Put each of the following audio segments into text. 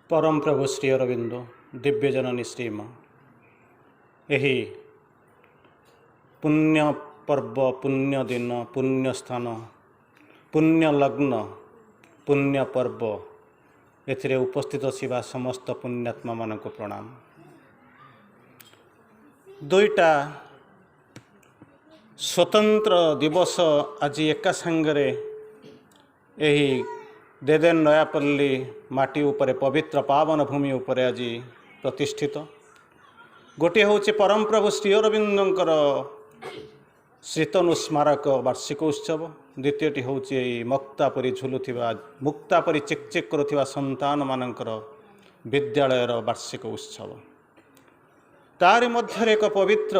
परम प्रभु श्री अरविंद दिव्यजननी श्रीम यही पुण्य पर्व पुण्य दिन पुण्य स्थान पुण्य लग्न पुण्य पर्व एथिरे उपस्थित थिबा समस्त पुण्यात्मा मानक प्रणाम। दुईटा स्वतंत्र दिवस आज एका संगरे यही देदेन नयापल्ली माटी उपरे पवित्र पावन भूमि उपरे आज प्रतिष्ठित। गोटे हूँ परम प्रभु श्री अरविंदर श्रीतनु स्मारक वार्षिक उत्सव, द्वितीयटी हूँ मुक्तापरी झुलुवा मुक्तापरी चिकचिक करुवा संतान मानकर विद्यालयर वार्षिक उत्सव। तारि मध्य एक पवित्र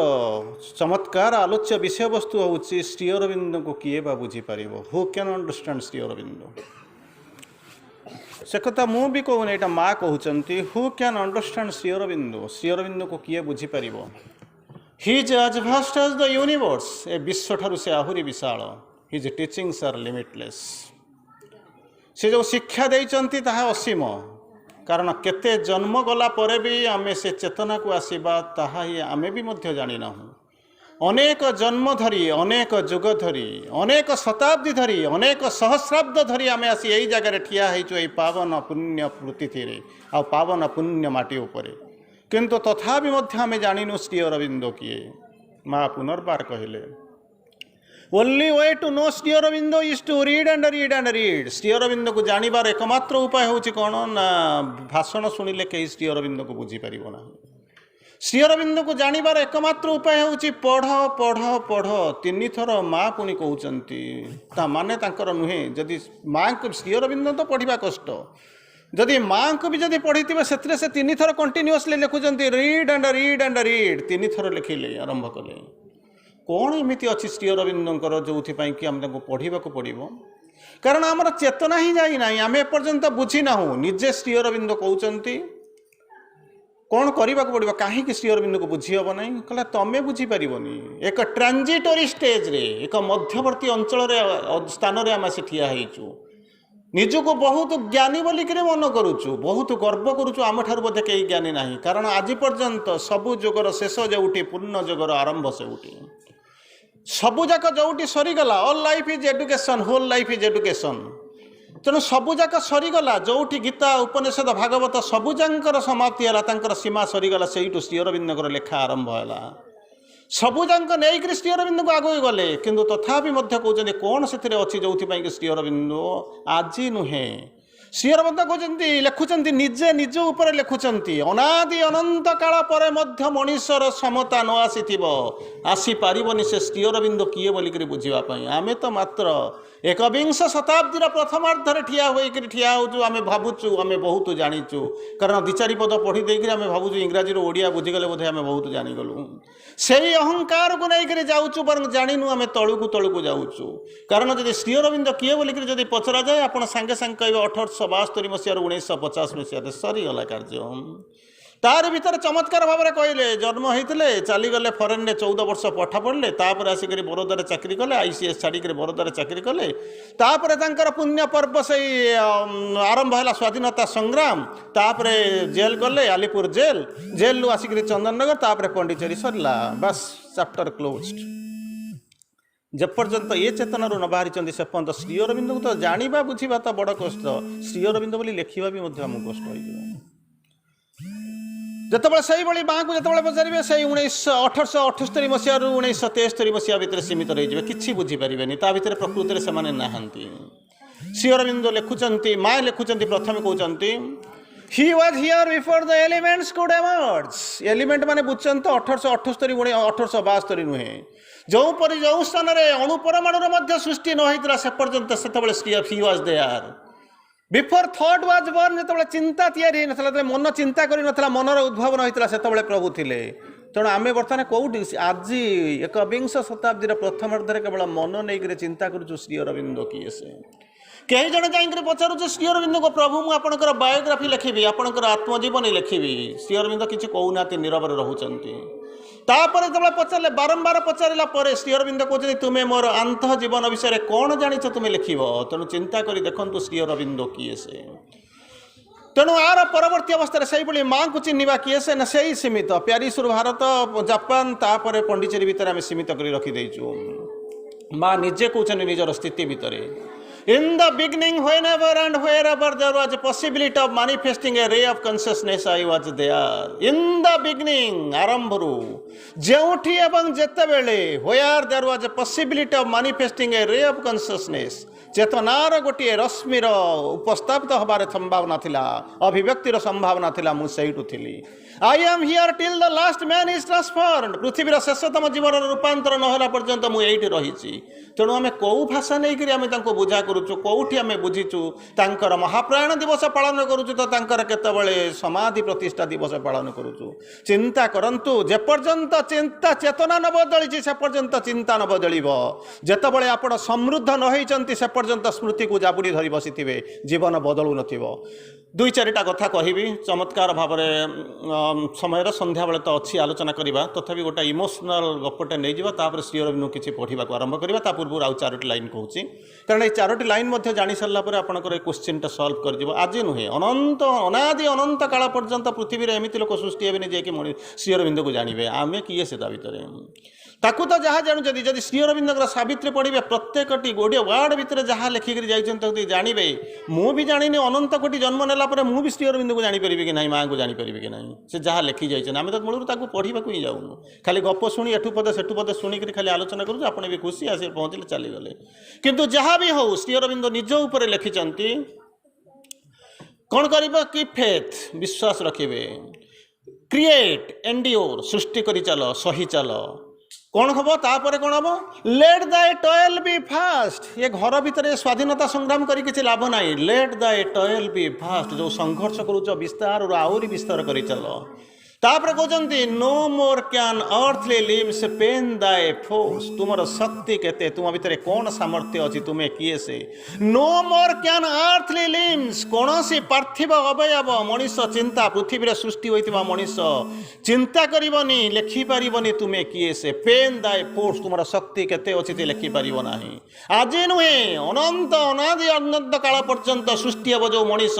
चमत्कार आलोच्य विषय वस्तु हूँ श्री अरविंद को किए बा बुझीपर, who can understand Sri Aurobindo. से कथा मु भी कहूनी, यहाँ माँ कहते who can understand Sri Aurobindo. Sri Aurobindo को किए बुझीपर। He is as vast as the universe, ए विश्व ठारू से आहुरी विशाल। His teachings are limitless. से जो शिक्षा देइचंती ताहा असीम, कारण केते जन्म गला परे भी आमे से चेतना को आसीबा ताहा ही आमे भी मध्य जानी नाहु। अनेक जन्म धरी अनेक जुग धरी अनेक शताब्दी धरी अनेक सहस्राब्द धरी आमे आसी यही जगह ठिया है पावन पुण्य पृथ्वी आ पावन पुण्य माटी उपरे, किंतु तथापि मध्य आमे जानिनु श्री अरविंद किए। माँ पुनर्बार कहले, only way to know Shri Aurobindo is to read and read and read. Shri Aurobindo को जानिबार एकमात्र उपाय होची कौन ना भाषण शुणिले कहीं श्री अरविंद को बुझी पारिबो ना। श्री अरविंद को जानिबार एकमात्र उपाय होची पढ़ पढ़ पढ़। तीन थर माँ पुणी कहउचंती, ता माने तांकर नुहे। जदि माँ को श्री अरविंद तो पढ़ा कष्ट, जदि माँ को भी जदि पढ़ी से से तीन थर कंटिन्यूअसली लिखुचंती read and read and read. तीन थर लिखिले आरंभ कले। कौन एमती अच्छी श्री अरविंदर जो कि आम पढ़ा पड़ो, कारण आमर चेतना ही जाना। आम एपर्यंत बुझी ना निजे श्री अरविंद कहते कौन करने पड़ो, कहीं श्री अरविंद को बुझी हम ना। कहला तमें बुझीपर। एक ट्रांजिटोरी स्टेज रे एक मध्यवर्ती अंचल स्थान में आम से ठिया होइचु। निजको बहुत ज्ञानी बोलिक मन करुचु, बहुत गर्व करुचु। आम ठार बोधे कई ज्ञानी ना, कारण आज पर्यंत सबु जुगर शेष जोटी पूर्ण जुगर आरंभ से उठी सबुजाक जोटी सरीगला। All life is education, whole life is education. तेणु सबुजाक सरीगला जोटी गीता उपनिषद भागवत सबुजांकर समाप्ति है, सीमा सरीगला। से श्री अरविंद लेखा आरंभ है। सबुजाक नहीं श्री अरविंद को आगे गले, किंतु तथापि कहते कौन से अच्छी जो श्री अरविंद आज नुहे। श्री अरविंद कहते लिखुंट निजे निज उपर लिखुंट अनादि अनंत काल पर मनुष्यर क्षमता न आसी पारबनी से श्री अरविंद किए बोलिक बुझापी। आमे तो मात्र एकविंश शताब्दीर प्रथमार्धर ठिया होचु। आमे भावुचु आमे बहुत जानीचु, कारण दि चारि पद पढ़ी देकर आमे भावुचु इंग्राजी ओडिया बुझीगले बोधे आमे बहुत जानीगलु। से अहंकार को लेकर जाऊँ बर जाणीनु आमे तलुकू तलुकू जाऊँ। कारण जब श्री अरविंद किए बोलिक जब पचरा जाए आप सांगे सांगे कहे 1872 मसीह 1950 मसीह सरीगला कार्य। तार भीतर चमत्कार भाव में कहले जन्म होते चलीगले फरेन में 14 वर्ष पाठ पढ़ले, तापर आसिक बरोदार चाकरी कले, आईसीएस छाड़िक बरोदार चाकरी कले। तापर तांकर पुण्य पर्व से आरंभ है स्वाधीनता संग्राम। तापर जेल गले, आलीपुर जेल, जेल लु आसिक चंदननगर, तापर पंडिचेरी सरला। बस चैप्टर क्लोज्ड। जपर्यंत ये चेतन न बाहरी से पर्यंत श्री अरविंद को तो जाना बुझा तो बड़ कष्ट। श्री अरविंद बोली लिखा भी आमको कष्ट हो। जिते से माँ को जो पचारे से 1878 मसीह 1973 मसीहा भितर सीमित रही कि बुझीपारे ता भर प्रकृति से नहांती। श्री अरविंद लिखुंट माँ लिखुंट प्रथम कहते he was here before the elements could emerge. Element माने बुझंत 1878 1872 नुहे। जो स्थान में अणु परमाणु सृष्टि न होता से पर्यंत से he was there before thought was born. जो चिंता तैयारी ना मन चिंता कर मनर उद्भावन होता से प्रभु थिले। तेणु आम बर्तमान कौटी आज एकविंश शताब्दीर प्रथमार्धर केवल मन नहीं चिंता करूँ श्री अरविंद किए से। कई जन जाकर पचारूँ श्री अरविंद को प्रभु मुझे आपंकर बायोग्राफी लिखी आपंकर आत्मजीवनी लिखी। श्री अरविंद किसी कहूना नीरव रोचंती। तापर जो पचारे बारंबार पचारा श्री अरविंद कहते तुम्हें मोर आंत जीवन विषय कौन जाच तुम्हें लिख। तेणु चिंता कर देखु श्री अरविंद किए से। तेणु आर परवर्ती अवस्था से माँ को चिन्हवा किए से ना से सीमित प्यारिस भारत जापान तापर पंडिचेरी भितर आम सीमित कर रखीदेचु माँ निजे कहते निजर स्थिति भितर In the beginning, whenever and wherever there was a possibility of manifesting a ray of consciousness, I was there. In the beginning, arambharu, jeuthi ebang jetebele, where there was a possibility of manifesting a ray of consciousness, चेतनार गोटे रश्मिर उपस्थापित हबार संभावना थिला अभिव्यक्तिर संभावना थिला मु सहीठु थिली I am here till the last man is transformed पृथ्वीर शेषतम जीवन रूपांतर नहला पर्यंत मु एठी रहिछि तेणु आम कौ भाषा नहीं करी आम तांको बुझा करूछु कौठी आम बुझीचु तांकर महाप्रयाण दिवस पालन करूछु तो तांकर केतबळे समाधि प्रतिष्ठा दिवस पालन करूछु चिंता करंतु जे पर्यंत चिंता चेतना न बदलिछि से पर्यंत चिंता न बदलिबो जेतबळे आपण समृद्ध न होइचंती से पर्यंत स्मृति को जाबुड़ी धरी बसी जीवन बदलू नथिबो दुई चारिटा कथा कहबी चमत्कार भाव समय संध्या बेले तो अच्छी आलोचना करवा तथापि गोटे इमोशनल गपटे नहीं जावा तापर श्री अरविंद किसी पढ़ा आरंभ करवा ता पूर्व आउ चारोटी लाइन कहूँ कारण ये चारोटी लाइन जानी सारा पर आपंकर क्वेश्चनटा सल्व कर आज नुहे अनंत अनादि अनंत काल पर्यंत पृथ्वी एमती लोक सृष्टि हेबे जे कि श्री अरविंद को जानवे आमे किए से भितर ताकू तो जहाँ जानते जब श्री अरविंद सावित्री पढ़े प्रत्येक गोटे वार्ड भितर जहाँ लिखिक जानवे मु भी जानी अनंत कोटी जन्म नेला मु भी श्री अरविंद को जानीपरि कि ना माँ को जानीपरि कि ना से जहाँ लिखी जाइए आम तो मूल पढ़ा ही जाऊनु खाली गप शुणी एठू पद सेठू पद शुणिक खाली आलोचना करूँ आपने भी खुशी आस पहुँचले चलीगले किंतु जहाँ भी हो श्री अरविंद निज उपर लिखिंट कौन कर कि फेथ विश्वास रखिए क्रिएट एंड्योर सृष्टि करी चल सही चल कौन हम तापर कौन हम लेट दाय टॉयल बी फास्ट ये घर भितर स्वाधीनता संग्राम करी किसी लाभ ना लेट दाय टॉयल बी फास्ट जो संघर्ष करुच विस्तार आहरी विस्तार करी चल तापर कहते no more can earthly limbs pain thy force तुमर शक्ति केते तुम भितर कौन सामर्थ्य अच्छी तुम्हें किए से no more can earthly limbs कौन सी पार्थिव अवयव मनीष चिंता पृथ्वी सृष्टि होता मनीष चिंता करनी लिखिपर तुम्हें किए से पेन दाय फोर्स तुमर शक्ति केते अच्छी लिखिपर ना आज नुहे अनंत अनादि अनंत काल पर्यंत सृष्टि हे जो मनीष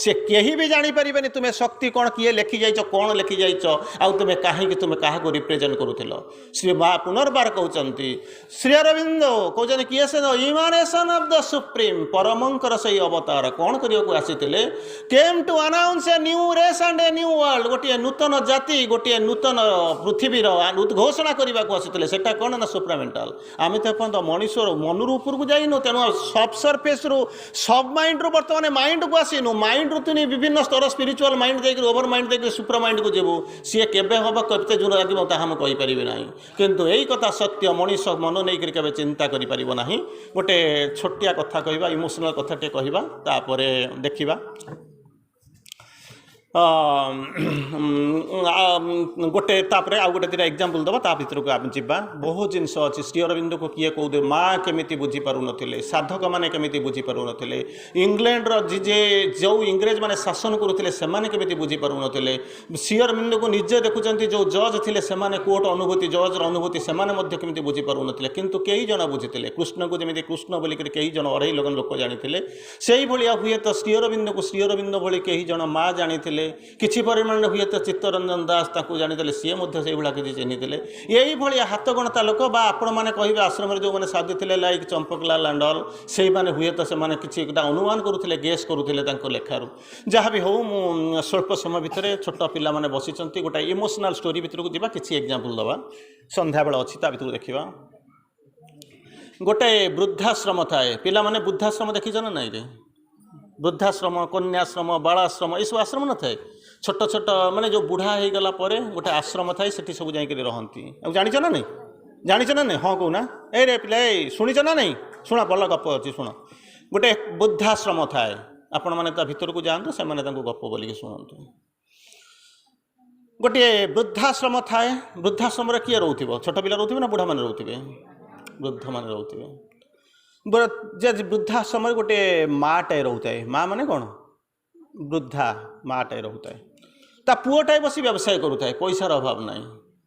से कहीं भी जानीपर तुम्हें शक्ति कौन किए लिखी जाइछ कौन लिखी आउ तुम्हें कहीं तुम्हें क्या रिप्रेजेंट करुल श्री माँ पुनर्बार कहते श्री अरविंद कहते किए से इमानेशन ऑफ द सुप्रीम परमंकर से अवतार कौन करने आसीते came to announce a new race and a new world गोटे नूतन जाति गोटे नूतन पृथ्वीर घोषणा करने को आसीते सेटा कौन ना सुप्रामेंटाल आम तो एपर्त मनीष मन ऊपर को जाइनु तेणु सब सरफेस रु सब माइंड रु बर्तमान माइंड को आसीनु माइंड रु विभिन्न स्तर स्पिरिचुअल माइंड देकर ओवर माइंड देकर सुप्रा माइंड को जीवु सी केबे हम कते जुन लगे ताहा हम कहि परिबे नाही किंतु एई कथा सत्य मनीष मन नहीं कर केबे चिंता करि परिबो नाही गोटे छोटिया कथा कहबा इमोशनल कथा टे कहबा तापरे देखिबा गोटे तापरे आ गोटे दिटा एग्जांपल दबा ता भितर को जीवा बहुत जिनस अच्छी श्री अरविंद को किए कहते माँ केमिति बुझी पारु नथिले साधक माने केमिति बुझी पारु नथिले इंग्लैंड रो जे जो इंग्रेज माने शासन करुथिले से माने केमिति बुझी पारु नथिले श्री अरविंद को निजे देखुचंती जो जज थिले से माने कोर्ट अनुभूति जज रो अनुभूति से माने मध्य केमिति बुझी पारु नथिले किंतु कई जण बुझिथिले कृष्ण को जेमिति कृष्ण बोली कर कई जण अरई लगन लोक जानिथिले सेही भलिया हुए तो श्री अरविंद को श्री अरविंद भली कई जण माँ जानिथिले किछि परिमाण हुए तो चित्तरंजन दास ताकू जानी सी से भाया किसी चिन्हीते यही भाया हाथ गणता लोक बा आपण मैंने कहे आश्रम जो मैंने साधु थे लाइक चंपकलाल एंडल से मैंने हुए तो से किसी अनुमान करुले गेस करुले लेखार जहाँ भी हो मु स्वल्प समय भितर छोट पिला माने बसी गोटे इमोशनल स्टोरी भितर को जी किसी एग्जांपल दवा संध्या बेला अच्छी भितर देखा गोटे वृद्धाश्रम थाए पिला माने वृद्धाश्रम देखी ना नाई रे वृद्धाश्रम कन्याश्रम बालाश्रम ये सब आश्रम न थाए छोट छोट माने जो बुढ़ा हो गला गोटे आश्रम थाए से सब जाकि रहती जानिच ना नहीं जानिच ना नहीं हाँ कहूना ए रे पिला शुणिच ना नहीं शुण भल गप अच्छी शुण गोटे वृद्धाश्रम थाए आपण मैंने भितर को जातु से गप बोलिक शुणु गोटे वृद्धाश्रम थाए वृद्धाश्रम किए रोथे छोट पिला रोथे ना बुढ़ा मैंने रोथे वृद्ध मैंने रोथे वृद्धाश्रम गोटे माँटे रोता है माँ मैंने कौन वृद्धा माँटे रोता है ता पुओटाए बस व्यवसाय करुता है पैसार अभाव ना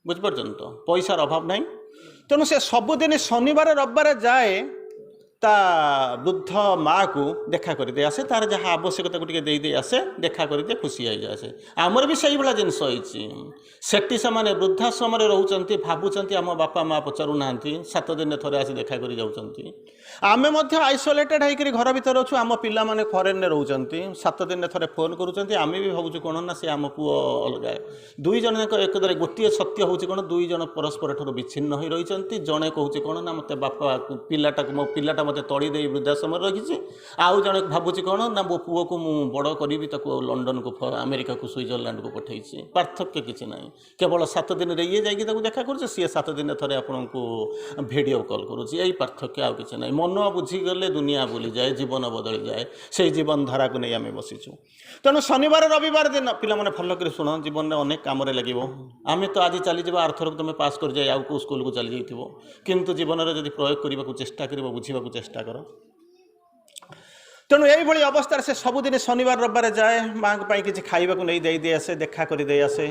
बुझिपार तो पैसार अभाव ना तेणु से सबुदिन शनिवार रविवार जाए ତା ବୃଦ୍ଧ ମାଆ କୁ ଦେଖା କରିଦେଇ ଆସେ, ତାର ଯାହା ଆବଶ୍ୟକତାକୁ ଟିକେ ଦେଇଦେଇ ଆସେ, ଦେଖା କରିଦିଏ, ଖୁସି ହେଇଯାଏ ଆସେ। ଆମର ବି ସେଇଭଳିଆ ଜିନିଷ ହେଇଛି। ସେଠି ସେମାନେ ବୃଦ୍ଧାଶ୍ରମରେ ରହୁଛନ୍ତି, ଭାବୁଛନ୍ତି ଆମ ବାପା ମାଆ ପଚାରୁନାହାନ୍ତି, 7 ଦିନରେ ଥରେ ଆସି ଦେଖା କରି ଯାଉଛନ୍ତି। ଆମେ ମଧ୍ୟ ଆଇସୋଲେଟେଡ୍ ହେଇକରି ଘର ଭିତରେ ଅଛୁ, ଆମ ପିଲାମାନେ ଫରେନ୍ରେ ରହୁଛନ୍ତି, 7 ଦିନରେ ଥରେ ଫୋନ୍ କରୁଛନ୍ତି। ଆମେ ବି ଭାବୁଛୁ କ'ଣ ନା ସେ ଆମ ପୁଅ ଅଲଗା। 2 ଜଣ ଯାକ ଏକଦରେ ଗୋଟିଏ ସତ୍ୟ ହେଉଛି କ'ଣ, 2 ଜଣ ପରସ୍ପର ଠାରୁ ବିଚ୍ଛିନ୍ନ ହୋଇ ରହିଛନ୍ତି। ଜଣେ କହୁଛି କ'ଣ ନା ମୋତେ ବାପା ମୋ ପିଲାଟା ମୋତେ ତଡ଼ି ଦେଇ ବୃଦ୍ଧାଶ୍ରମରେ ରଖିଛି। ଆଉ ଜଣେ ଭାବୁଛି କ'ଣ ନା ମୋ ପୁଅକୁ ମୁଁ ବଡ଼ କରିବି, ତାକୁ ଲଣ୍ଡନକୁ, ଆମେରିକାକୁ, ସୁଇଜରଲ୍ୟାଣ୍ଡକୁ ପଠାଇଛି। ପାର୍ଥକ୍ୟ କିଛି ନାହିଁ, କେବଳ 7 ଦିନରେ ଇଏ ଯାଇକି ତାକୁ ଦେଖା କରୁছে, ସିଏ 7 ଦିନରେ ଥରେ ଆପଣଙ୍କୁ ଭିଡ଼ିଓ କଲ୍ କରୁଛି। ଏଇ ପାର୍ଥକ୍ୟ, ଆଉ କିଛି ନାହିଁ। ମନ ବୁଝିଗଲେ ଦୁନିଆ ବୁଲିଯାଏ, ଜୀବନ ବଦଳିଯାଏ। ସେଇ ଜୀବନଧାରାକୁ ନେଇ ଆମେ ବସିଛୁ। ତେଣୁ ଶନିବାର ରବିବାର ଦିନ ପିଲାମାନେ ଭଲ କରି ଶୁଣ, ଜୀବନରେ ଅନେକ କାମରେ ଲାଗିବ। ଆମେ ତ ଆଜି ଚାଲିଯିବା, ଆରଥରକୁ ତୁମେ ପାସ୍ କରିଯାଇ ଆଉ କେଉଁ ସ୍କୁଲକୁ ଚାଲିଯାଇଥିବ, କିନ୍ତୁ ଜୀବନରେ ଯଦି ପ୍ରୟୋଗ କରିବାକୁ ଚେଷ୍ଟା କରିବ, ବୁଝିବାକୁ ଚେଷ୍ଟା କର। ତେଣୁ ଏଇଭଳି ଅବସ୍ଥାରେ ସେ ସବୁଦିନ ଶନିବାର ରବିବାର ଯାଏ, ମାଆଙ୍କ ପାଇଁ କିଛି ଖାଇବାକୁ ନେଇ ଦେଇ ଆସେ, ଦେଖା କରି ଦେଇ ଆସେ।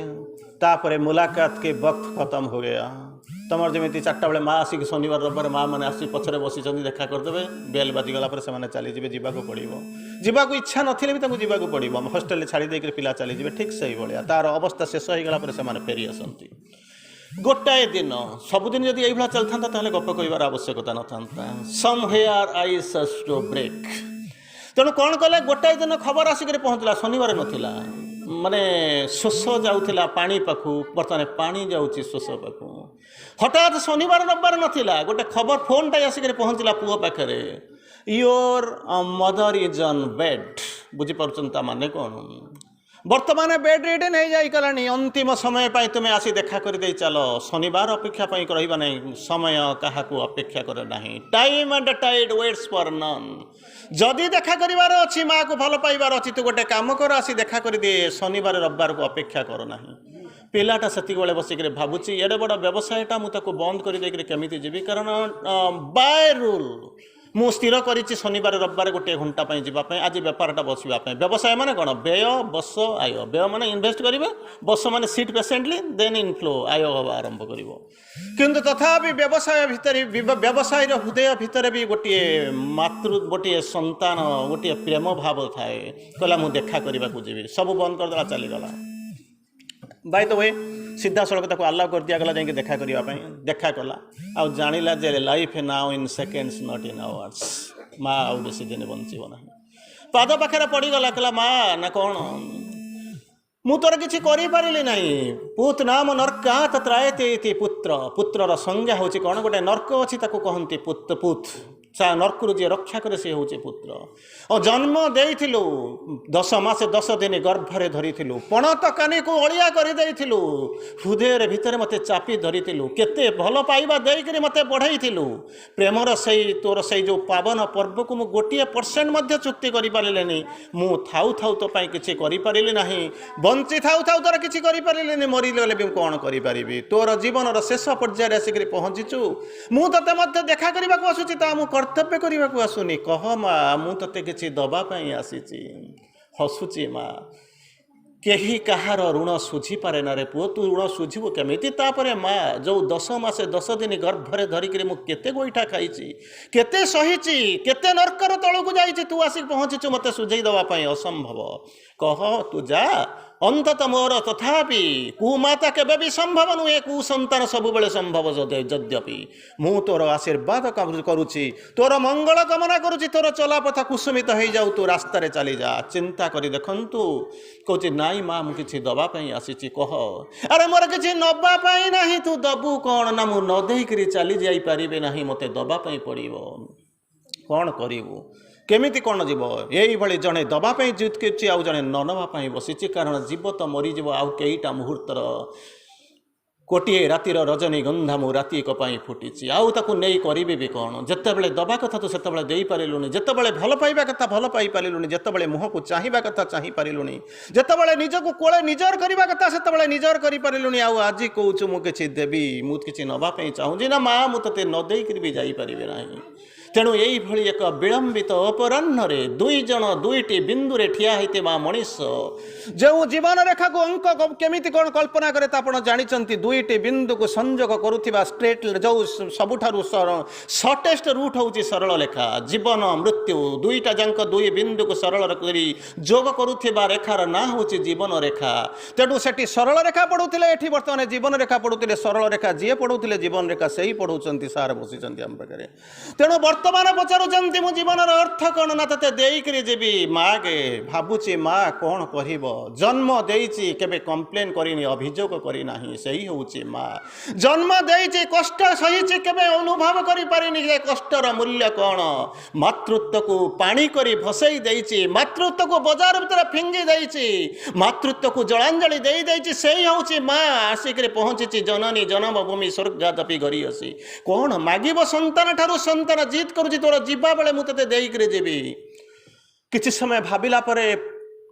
ତାପରେ ମୁଲାକାତ କେ ବକ୍ତ ଖତମ ହୋ ଗୟା। ତମର ଯେମିତି 4ଟା ବେଳେ ମା ଆସିକି ଶନିବାର ରବିବାର ମା ମାନେ ଆସି ପଛରେ ବସିଛନ୍ତି, ଦେଖା କରିଦେବେ, ବେଲ୍ ବାଜିଗଲା ପରେ ସେମାନେ ଚାଲିଯିବେ, ଯିବାକୁ ପଡ଼ିବ। ଯିବାକୁ ଇଚ୍ଛା ନଥିଲେ ବି ତାଙ୍କୁ ଯିବାକୁ ପଡ଼ିବ। ହଷ୍ଟେଲରେ ଛାଡ଼ି ଦେଇକରି ପିଲା ଚାଲିଯିବେ, ଠିକ୍ ସେଇଭଳିଆ ତାର ଅବସ୍ଥା ଶେଷ ହେଇଗଲା ପରେ ସେମାନେ ଫେରି ଆସନ୍ତି। ଗୋଟାଏ ଦିନ, ସବୁଦିନ ଯଦି ଏଇଭଳିଆ ଚାଲିଥାନ୍ତା ତାହେଲେ ଗପ କହିବାର ଆବଶ୍ୟକତା ନଥାନ୍ତା। ସମହେୟାର ଆଇ ସଚ୍ ଟୁ ବ୍ରେକ୍। ତେଣୁ କ'ଣ କଲେ, ଗୋଟାଏ ଦିନ ଖବର ଆସିକରି ପହଞ୍ଚିଲା, ଶନିବାର ନଥିଲା, ମାନେ ଶୋଷ ଯାଉଥିଲା ପାଣି ପାଖକୁ, ବର୍ତ୍ତମାନ ପାଣି ଯାଉଛି ଶୋଷ ପାଖକୁ। ହଠାତ୍ ଶନିବାର ରବିବାର ନଥିଲା, ଗୋଟେ ଖବର ଫୋନ୍ଟା ଆସିକରି ପହଞ୍ଚିଲା ପୁଅ ପାଖରେ, your mother is on bed. ବୁଝିପାରୁଛନ୍ତି ତା ମାନେ କ'ଣ? ବର୍ତ୍ତମାନ ବେଡ୍ ରିଡନ୍ ହେଇଯାଇଗଲାଣି, ଅନ୍ତିମ ସମୟ ପାଇଁ ତୁମେ ଆସି ଦେଖା କରିଦେଇ ଚାଲ। ଶନିବାର ଅପେକ୍ଷା ପାଇଁ ରହିବା ନାହିଁ, ସମୟ କାହାକୁ ଅପେକ୍ଷା କରେ ନାହିଁ। Time and tied weights for non. ଯଦି ଦେଖା କରିବାର ଅଛି, ମାଆକୁ ଭଲ ପାଇବାର ଅଛି, ତୁ ଗୋଟେ କାମ କର, ଆସି ଦେଖା କରିଦିଏ, ଶନିବାର ରବିବାରକୁ ଅପେକ୍ଷା କର ନାହିଁ। ପିଲାଟା ସେତିକିବେଳେ ବସିକରି ଭାବୁଛି, ଏଡ଼େ ବଡ଼ ବ୍ୟବସାୟଟା ମୁଁ ତାକୁ ବନ୍ଦ କରିଦେଇକରି କେମିତି ଯିବି, କାରଣ ବାଇ ରୁଲ୍ ମୁଁ ସ୍ଥିର କରିଛି ଶନିବାର ରବିବାର 1 ଘଣ୍ଟା ପାଇଁ ଯିବା ପାଇଁ, ଆଜି ବେପାରଟା ବସିବା ପାଇଁ। ବ୍ୟବସାୟ ମାନେ କ'ଣ, ବ୍ୟୟ ବସ ଆୟ। ବ୍ୟୟ ମାନେ ଇନଭେଷ୍ଟ କରିବେ, ବସ ମାନେ ସିଟ୍ ପେସେଣ୍ଟଲି, ଦେନ୍ ଇନଫ୍ଲୋ, ଆୟ ହେବା ଆରମ୍ଭ କରିବ। କିନ୍ତୁ ତଥାପି ବ୍ୟବସାୟ ଭିତରେ, ବ୍ୟବସାୟୀର ହୃଦୟ ଭିତରେ ବି ଗୋଟିଏ ସନ୍ତାନ, ଗୋଟିଏ ପ୍ରେମ ଭାବ ଥାଏ। କହିଲା ମୁଁ ଦେଖା କରିବାକୁ ଯିବି, ସବୁ ବନ୍ଦ କରିଦେଲା, ଚାଲିଗଲା। ବାଇ ଦ ୱେ ସିଧାସଳଖ ତାକୁ ଆଲାଉ କରିଦିଆଗଲା ଯାଇକି ଦେଖା କରିବା ପାଇଁ। ଦେଖା କଲା, ଆଉ ଜାଣିଲା ଯେ life now in seconds not in hours. ମା ଆଉ ବେଶୀ ଦିନ ବଞ୍ଚିବ ନାହିଁ। ପାଦ ପାଖରେ ପଡ଼ିଗଲା, କହିଲା ମା ନା କ'ଣ, ମୁଁ ତୋର କିଛି କରିପାରିଲି ନାହିଁ। ପୁତ ନାମ ନର୍କାତ ତ୍ରାୟତେ ଇତି ପୁତ୍ର। ପୁତ୍ରର ସଂଜ୍ଞା ହେଉଛି କ'ଣ, ଗୋଟେ ନର୍କ ଅଛି, ତାକୁ କହନ୍ତି ପୁତ। ନର୍କରୁ ଯିଏ ରକ୍ଷା କରେ ସେ ହେଉଛି ପୁତ୍ର। ଜନ୍ମ ଦେଇଥିଲୁ, 10 ମାସ 10 ଦିନ ଗର୍ଭରେ ଧରିଥିଲୁ, ପଣତ କାନିକୁ ଅଳିଆ କରିଦେଇଥିଲୁ, ହୃଦୟରେ ଭିତରେ ମୋତେ ଚାପି ଧରିଥିଲୁ, କେତେ ଭଲ ପାଇବା ଦେଇକରି ମୋତେ ବଢ଼େଇଥିଲୁ। ପ୍ରେମର ତୋର ସେଇ ଯେଉଁ ପାବନ ପର୍ବକୁ ମୁଁ 1% ମଧ୍ୟ ଚୁକ୍ତି କରିପାରିଲିନି। ମୁଁ ଥାଉ ତୋ ପାଇଁ କିଛି କରିପାରିଲି ନାହିଁ, ବଞ୍ଚି ଥାଉ ତୋର କିଛି କରିପାରିଲିନି, ମରିଗଲେ ବି ମୁଁ କ'ଣ କରିପାରିବି। ତୋର ଜୀବନର ଶେଷ ପର୍ଯ୍ୟାୟରେ ଆସିକରି ପହଞ୍ଚିଛୁ, ମୁଁ ତୋତେ ମଧ୍ୟ ଦେଖା କରିବାକୁ ଆସୁଛି, ତା ମୁଁ କର୍ତ୍ତବ୍ୟ କରିବାକୁ ଆସୁନି। କହ ମା, ମୁଁ ତୋତେ କିଛି ଦେବା ପାଇଁ ଆସିଛି। ହସୁଛି ମା, କେହି କାହାର ଋଣ ଶୁଝିପାରେ ନା ରେ ପୁଅ, ତୁ ଋଣ ଶୁଝିବୁ କେମିତି? ତାପରେ ମା, ଯେଉଁ 10 ମାସ 10 ଦିନ ଗର୍ଭରେ ଧରିକିରି ମୁଁ କେତେ ଗୋଇଠା ଖାଇଛି, କେତେ ସହିଛି, କେତେ ନର୍କର ତଳକୁ ଯାଇଛି, ତୁ ଆସିକି ପହଞ୍ଚିଛୁ ମୋତେ ସୁଝେଇ ଦେବା ପାଇଁ। ଅସମ୍ଭବ। କହ, ତୁ ଯା, ଅନ୍ତତଃ ମୋର ତଥାପି କୁମାତା କେବେ ବି ସମ୍ଭବ ନୁହେଁ, କୁସନ୍ତାନ ସବୁବେଳେ ସମ୍ଭବ। ଯଦ୍ୟପି ମୁଁ ତୋର ଆଶୀର୍ବାଦ କରୁଛି, ତୋର ମଙ୍ଗଳ କାମନା କରୁଛି, ତୋର ଚଲାପଥ କୁସୁମିତ ହେଇଯାଉ, ତୁ ରାସ୍ତାରେ ଚାଲିଯା। ଚିନ୍ତା କରି ଦେଖନ୍ତୁ, କହୁଛି ନାଇଁ ମା, ମୁଁ କିଛି ଦେବା ପାଇଁ ଆସିଛି। କହ। ଆରେ ମୋର କିଛି ନେବା ପାଇଁ ନାହିଁ, ତୁ ଦେବୁ କ'ଣ? ନା ମୁଁ ନ ଦେଇକରି ଚାଲି ଯାଇପାରିବି ନାହିଁ, ମୋତେ ଦେବା ପାଇଁ ପଡ଼ିବ। କ'ଣ କରିବୁ, କେମିତି କ'ଣ ଯିବ? ଏଇଭଳି ଜଣେ ଦେବା ପାଇଁ ଜିତୁଛି, ଆଉ ଜଣେ ନ ନେବା ପାଇଁ ବସିଛି। କାରଣ ଯିବ ତ ମରିଯିବ, ଆଉ କେଇଟା ମୁହୂର୍ତ୍ତର, ଗୋଟିଏ ରାତିର ରଜନୀଗନ୍ଧା ମୁଁ ରାତିକ ପାଇଁ ଫୁଟିଛି, ଆଉ ତାକୁ ନେଇ କରିବି ବି କ'ଣ? ଯେତେବେଳେ ଦେବା କଥା ତୁ ସେତେବେଳେ ଦେଇପାରିଲୁନି, ଯେତେବେଳେ ଭଲ ପାଇବା କଥା ଭଲ ପାଇପାରିଲୁନି, ଯେତେବେଳେ ମୁହଁକୁ ଚାହିଁବା କଥା ଚାହିଁପାରିଲୁନି, ଯେତେବେଳେ ନିଜକୁ କୋଳେ ନିଜର କରିବା କଥା ସେତେବେଳେ ନିଜର କରିପାରିଲୁନି। ଆଉ ଆଜି କହୁଛୁ ମୁଁ କିଛି ଦେବି, ମୁଁ କିଛି ନେବା ପାଇଁ ଚାହୁଁଛି। ନା ମା, ମୁଁ ତୋତେ ନ ଦେଇକରି ବି ଯାଇପାରିବି ନାହିଁ। ତେଣୁ ଏଇଭଳି ଏକ ବିଳମ୍ବିତ ଅପରାହ୍ନରେ ଦୁଇ ଜଣ ଦୁଇଟି ବିନ୍ଦୁରେ ଠିଆ ହୋଇଥିବା ମଣିଷ ଯେଉଁ ଜୀବନ ରେଖାକୁ ଅଙ୍କ କେମିତି କ'ଣ କଳ୍ପନା କରେ ତା ଆପଣ ଜାଣିଛନ୍ତି। ଦୁଇଟି ବିନ୍ଦୁକୁ ସଂଯୋଗ କରୁଥିବା ଷ୍ଟ୍ରେଟ୍ ଯେଉଁ ସବୁଠାରୁ ସର୍ଟେଷ୍ଟ ରୁଟ୍ ହେଉଛି ସରଳ ରେଖା। ଜୀବନ ମୃତ୍ୟୁ ଦୁଇଟା ଯାକ ଦୁଇ ବିନ୍ଦୁକୁ ସରଳ କରି ଯୋଗ କରୁଥିବା ରେଖାର ନାଁ ହେଉଛି ଜୀବନ ରେଖା। ତେଣୁ ସେଠି ସରଳ ରେଖା ପଢ଼ୁଥିଲେ, ଏଠି ବର୍ତ୍ତମାନ ଜୀବନ ରେଖା ପଢ଼ୁଥିଲେ। ସରଳ ରେଖା ଯିଏ ପଢ଼ୁଥିଲେ ଜୀବନ ରେଖା ସେଇ ପଢ଼ୁଛନ୍ତି, ସାର୍ ବସିଛନ୍ତି ଆମ ପାଖରେ। ତେଣୁ ବର୍ତ୍ତମାନ ପଚାରୁଛନ୍ତି ମୁଁ ଜୀବନର ଅର୍ଥ କ'ଣ ନା ତତେ ଦେଇକରି ଯିବି ମାଗେ। ଭାବୁଛି ମା କ'ଣ କହିବ। ଜନ୍ମ ଦେଇଛି କେବେ କମ୍ପ୍ଲେନ୍ କରିନି, ଅଭିଯୋଗ କରିନାହିଁ, ସେଇ ହେଉଛି ମା। ଜନ୍ମ ଦେଇଛି କଷ୍ଟ ସହିଛି, କେବେ ଅନୁଭବ କରିପାରିନି ଯେ କଷ୍ଟର ମୂଲ୍ୟ କ'ଣ। ମାତୃତ୍ୱକୁ ପାଣି କରି ଭସେଇ ଦେଇଛି, ମାତୃତ୍ୱକୁ ବଜାର ଭିତରେ ଫିଙ୍ଗି ଦେଇଛି, ମାତୃତ୍ୱକୁ ଜଳାଞ୍ଜଳି ଦେଇଛି, ସେଇ ହେଉଛି ମା। ଆସିକରି ପହଞ୍ଚିଛି ଜନନୀ ଜନ୍ମଭୂମି ସ୍ୱର୍ଗାଦପି ଘରିଅସି। କ'ଣ ମାଗିବ ସନ୍ତାନ ଠାରୁ? ସନ୍ତାନ ଜିଦ୍ କରୁଛି ତୋର ଯିବା ବେଳେ ମୁଁ ତତେ ଦେଇକରି ଯିବି। କିଛି ସମୟ ଭାବିଲା ପରେ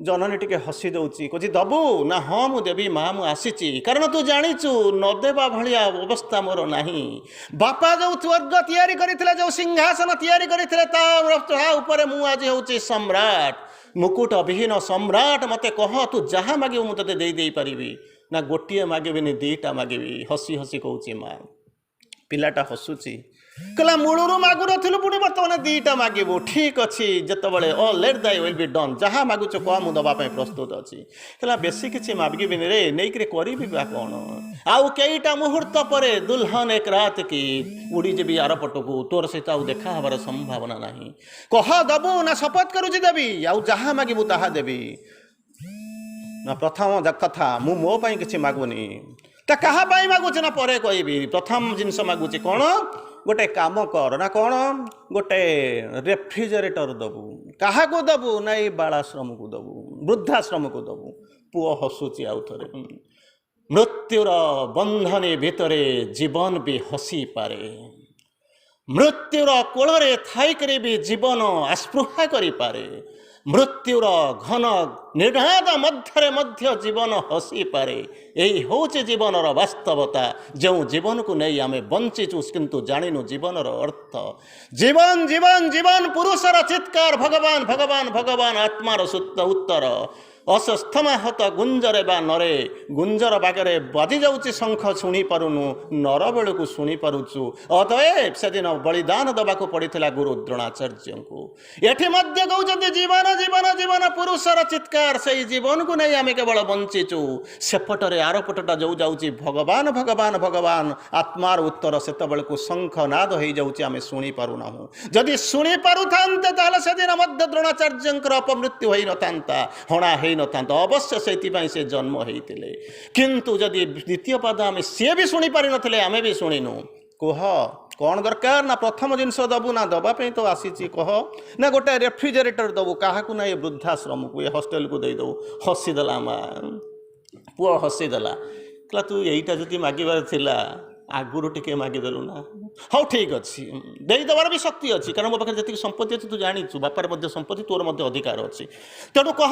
ଜନନୀ ଟିକେ ହସି ଦେଉଛି, କହୁଛି ଦବୁ ନା? ହଁ ମୁଁ ଦେବି ମା, ମୁଁ ଆସିଛି। କାରଣ ତୁ ଜାଣିଛୁ ନଦେବା ଭଳିଆ ଅବସ୍ଥା ମୋର ନାହିଁ। ବାପା ଯେଉଁ ସ୍ୱର୍ଗ ତିଆରି କରିଥିଲେ, ଯେଉଁ ସିଂହାସନ ତିଆରି କରିଥିଲେ, ତା ଉପରେ ମୁଁ ଆଜି ହେଉଛି ସମ୍ରାଟ, ମୁକୁଟ ବିହୀନ ସମ୍ରାଟ। ମୋତେ କହ ତୁ ଯାହା ମାଗିବୁ ମୁଁ ତତେ ଦେଇପାରିବି। ନା ଗୋଟିଏ ମାଗିବିନି, ଦିଟା ମାଗିବି। ହସି ହସି କହୁଛି ମା। ପିଲାଟା ହସୁଛି, କହିଲା ମୂଳରୁ ମାଗୁନଥିଲୁ, ପୁଣି ବର୍ତ୍ତମାନ ଦିଟା ମାଗିବୁ। ଠିକ୍ ଅଛି, ଯେତେବେଳେ ଲେଟ୍ ଦାଇ ୱିଲ୍ ବି ଡନ୍, ଯାହା ମାଗୁଛ କହ, ମୁଁ ଦେବା ପାଇଁ ପ୍ରସ୍ତୁତ ଅଛି। କହିଲା ବେଶୀ କିଛି ମାଗିବିନି ରେ, ନେଇକରି କରିବି ବା କ'ଣ? ଆଉ କେଇଟା ମୁହୂର୍ତ୍ତ ପରେ ଦୁଲ୍ହନ ଏକ ରାତ କି ଉଡ଼ିଯିବି ଆରପଟକୁ, ତୋର ସହିତ ଆଉ ଦେଖା ହେବାର ସମ୍ଭାବନା ନାହିଁ। କହ ଦେବୁ ନା? ଶପଥ କରୁଛି ଦେବି, ଆଉ ଯାହା ମାଗିବୁ ତାହା ଦେବି। ନା ପ୍ରଥମ କଥା, ମୁଁ ମୋ ପାଇଁ କିଛି ମାଗୁନି। ତା କାହା ପାଇଁ ମାଗୁଛି ନା ପରେ କହିବି। ପ୍ରଥମ ଜିନିଷ ମାଗୁଛି କ'ଣ? ଗୋଟେ କାମ କର। ନା କ'ଣ? ଗୋଟେ ରେଫ୍ରିଜରେଟର ଦେବୁ। କାହାକୁ ଦେବୁ? ନା ଏଇ ବାଳାଶ୍ରମକୁ ଦେବୁ, ବୃଦ୍ଧାଶ୍ରମକୁ ଦେବୁ। ପୁଅ ହସୁଛି ଆଉ ଥରେ। ମୃତ୍ୟୁର ବନ୍ଧନୀ ଭିତରେ ଜୀବନ ବି ହସିପାରେ। ମୃତ୍ୟୁର କୋଳରେ ଥାଇକରି ବି ଜୀବନ ଆସ୍ପୃହା କରିପାରେ। ମୃତ୍ୟୁର ଘନ ନିର୍ଘାତ ମଧ୍ୟରେ ମଧ୍ୟ ଜୀବନ ହସିପାରେ। ଏହି ହେଉଛି ଜୀବନର ବାସ୍ତବତା, ଯେଉଁ ଜୀବନକୁ ନେଇ ଆମେ ବଞ୍ଚିଛୁ କିନ୍ତୁ ଜାଣିନୁ ଜୀବନର ଅର୍ଥ। ଜୀବନ ଜୀବନ ଜୀବନ ପୁରୁଷର ଚିତ୍କାର, ଭଗବାନ ଭଗବାନ ଭଗବାନ ଆତ୍ମାର ଉତ୍ତର। ଅସସ୍ଥମାହତ ଗୁଞ୍ଜରେ ବା ନରେ, ଗୁଞ୍ଜର ବାଗରେ ବାଜି ଯାଉଛି ଶଙ୍ଖ, ଶୁଣିପାରୁନୁ, ନର ବେଳକୁ ଶୁଣିପାରୁଛୁ। ଅତଏବ ସେଦିନ ବଳିଦାନ ଦେବାକୁ ପଡ଼ିଥିଲା ଗୁରୁ ଦ୍ରୋଣାଚାର୍ଯ୍ୟଙ୍କୁ। ଏଠି ମଧ୍ୟ କହୁଛନ୍ତି ଜୀବନ ଜୀବନ ଜୀବନ ପୁରୁଷର ଚିତ୍କାର। ସେଇ ଜୀବନକୁ ନେଇ ଆମେ କେବଳ ବଞ୍ଚିଛୁ। ସେପଟରେ ଆରପଟଟା ଯେଉଁ ଯାଉଛି ଭଗବାନ ଭଗବାନ ଭଗବାନ ଆତ୍ମାର ଉତ୍ତର, ସେତେବେଳକୁ ଶଙ୍ଖ ନାଦ ହେଇଯାଉଛି, ଆମେ ଶୁଣିପାରୁନାହୁଁ। ଯଦି ଶୁଣିପାରୁଥାନ୍ତେ ତାହେଲେ ସେଦିନ ମଧ୍ୟ ଦ୍ରୋଣାଚାର୍ଯ୍ୟଙ୍କର ଅପମୃତ୍ୟୁ ହୋଇନଥାନ୍ତା, ହଣା ହେଇନଥାନ୍ତା। ଅବଶ୍ୟ ସେଇଥିପାଇଁ ସେ ଜନ୍ମ ହେଇଥିଲେ। କିନ୍ତୁ ଯଦି ଦ୍ୱିତୀୟ ପାଦ ଆମେ ସିଏ ବି ଶୁଣିପାରିନଥିଲେ, ଆମେ ବି ଶୁଣିନୁ। କୁହ କ'ଣ ଦରକାର? ନା ପ୍ରଥମ ଜିନିଷ ଦେବୁ? ନା ଦେବା ପାଇଁ ତ ଆସିଛି, କହ। ନା ଗୋଟେ ରେଫ୍ରିଜରେଟର ଦେବୁ। କାହାକୁ? ନା ଏ ବୃଦ୍ଧାଶ୍ରମକୁ, ଏ ହଷ୍ଟେଲକୁ ଦେଇଦେବୁ। ହସିଦେଲା ମା। ପୁଅ ହସିଦେଲା, କହିଲା ତୁ ଏଇଟା ଯଦି ମାଗିବାର ଥିଲା ଆଗରୁ ଟିକେ ମାଗିଦେଲୁ ନା। ହଉ ଠିକ୍ ଅଛି, ଦେଇଦେବାର ବି ଶକ୍ତି ଅଛି, କାରଣ ମୋ ପାଖରେ ଯେତିକି ସମ୍ପତ୍ତି ଅଛି ତୁ ଜାଣିଛୁ, ବାପାର ମଧ୍ୟ ସମ୍ପତ୍ତି, ତୋର ମଧ୍ୟ ଅଧିକାର ଅଛି। ତେଣୁ କହ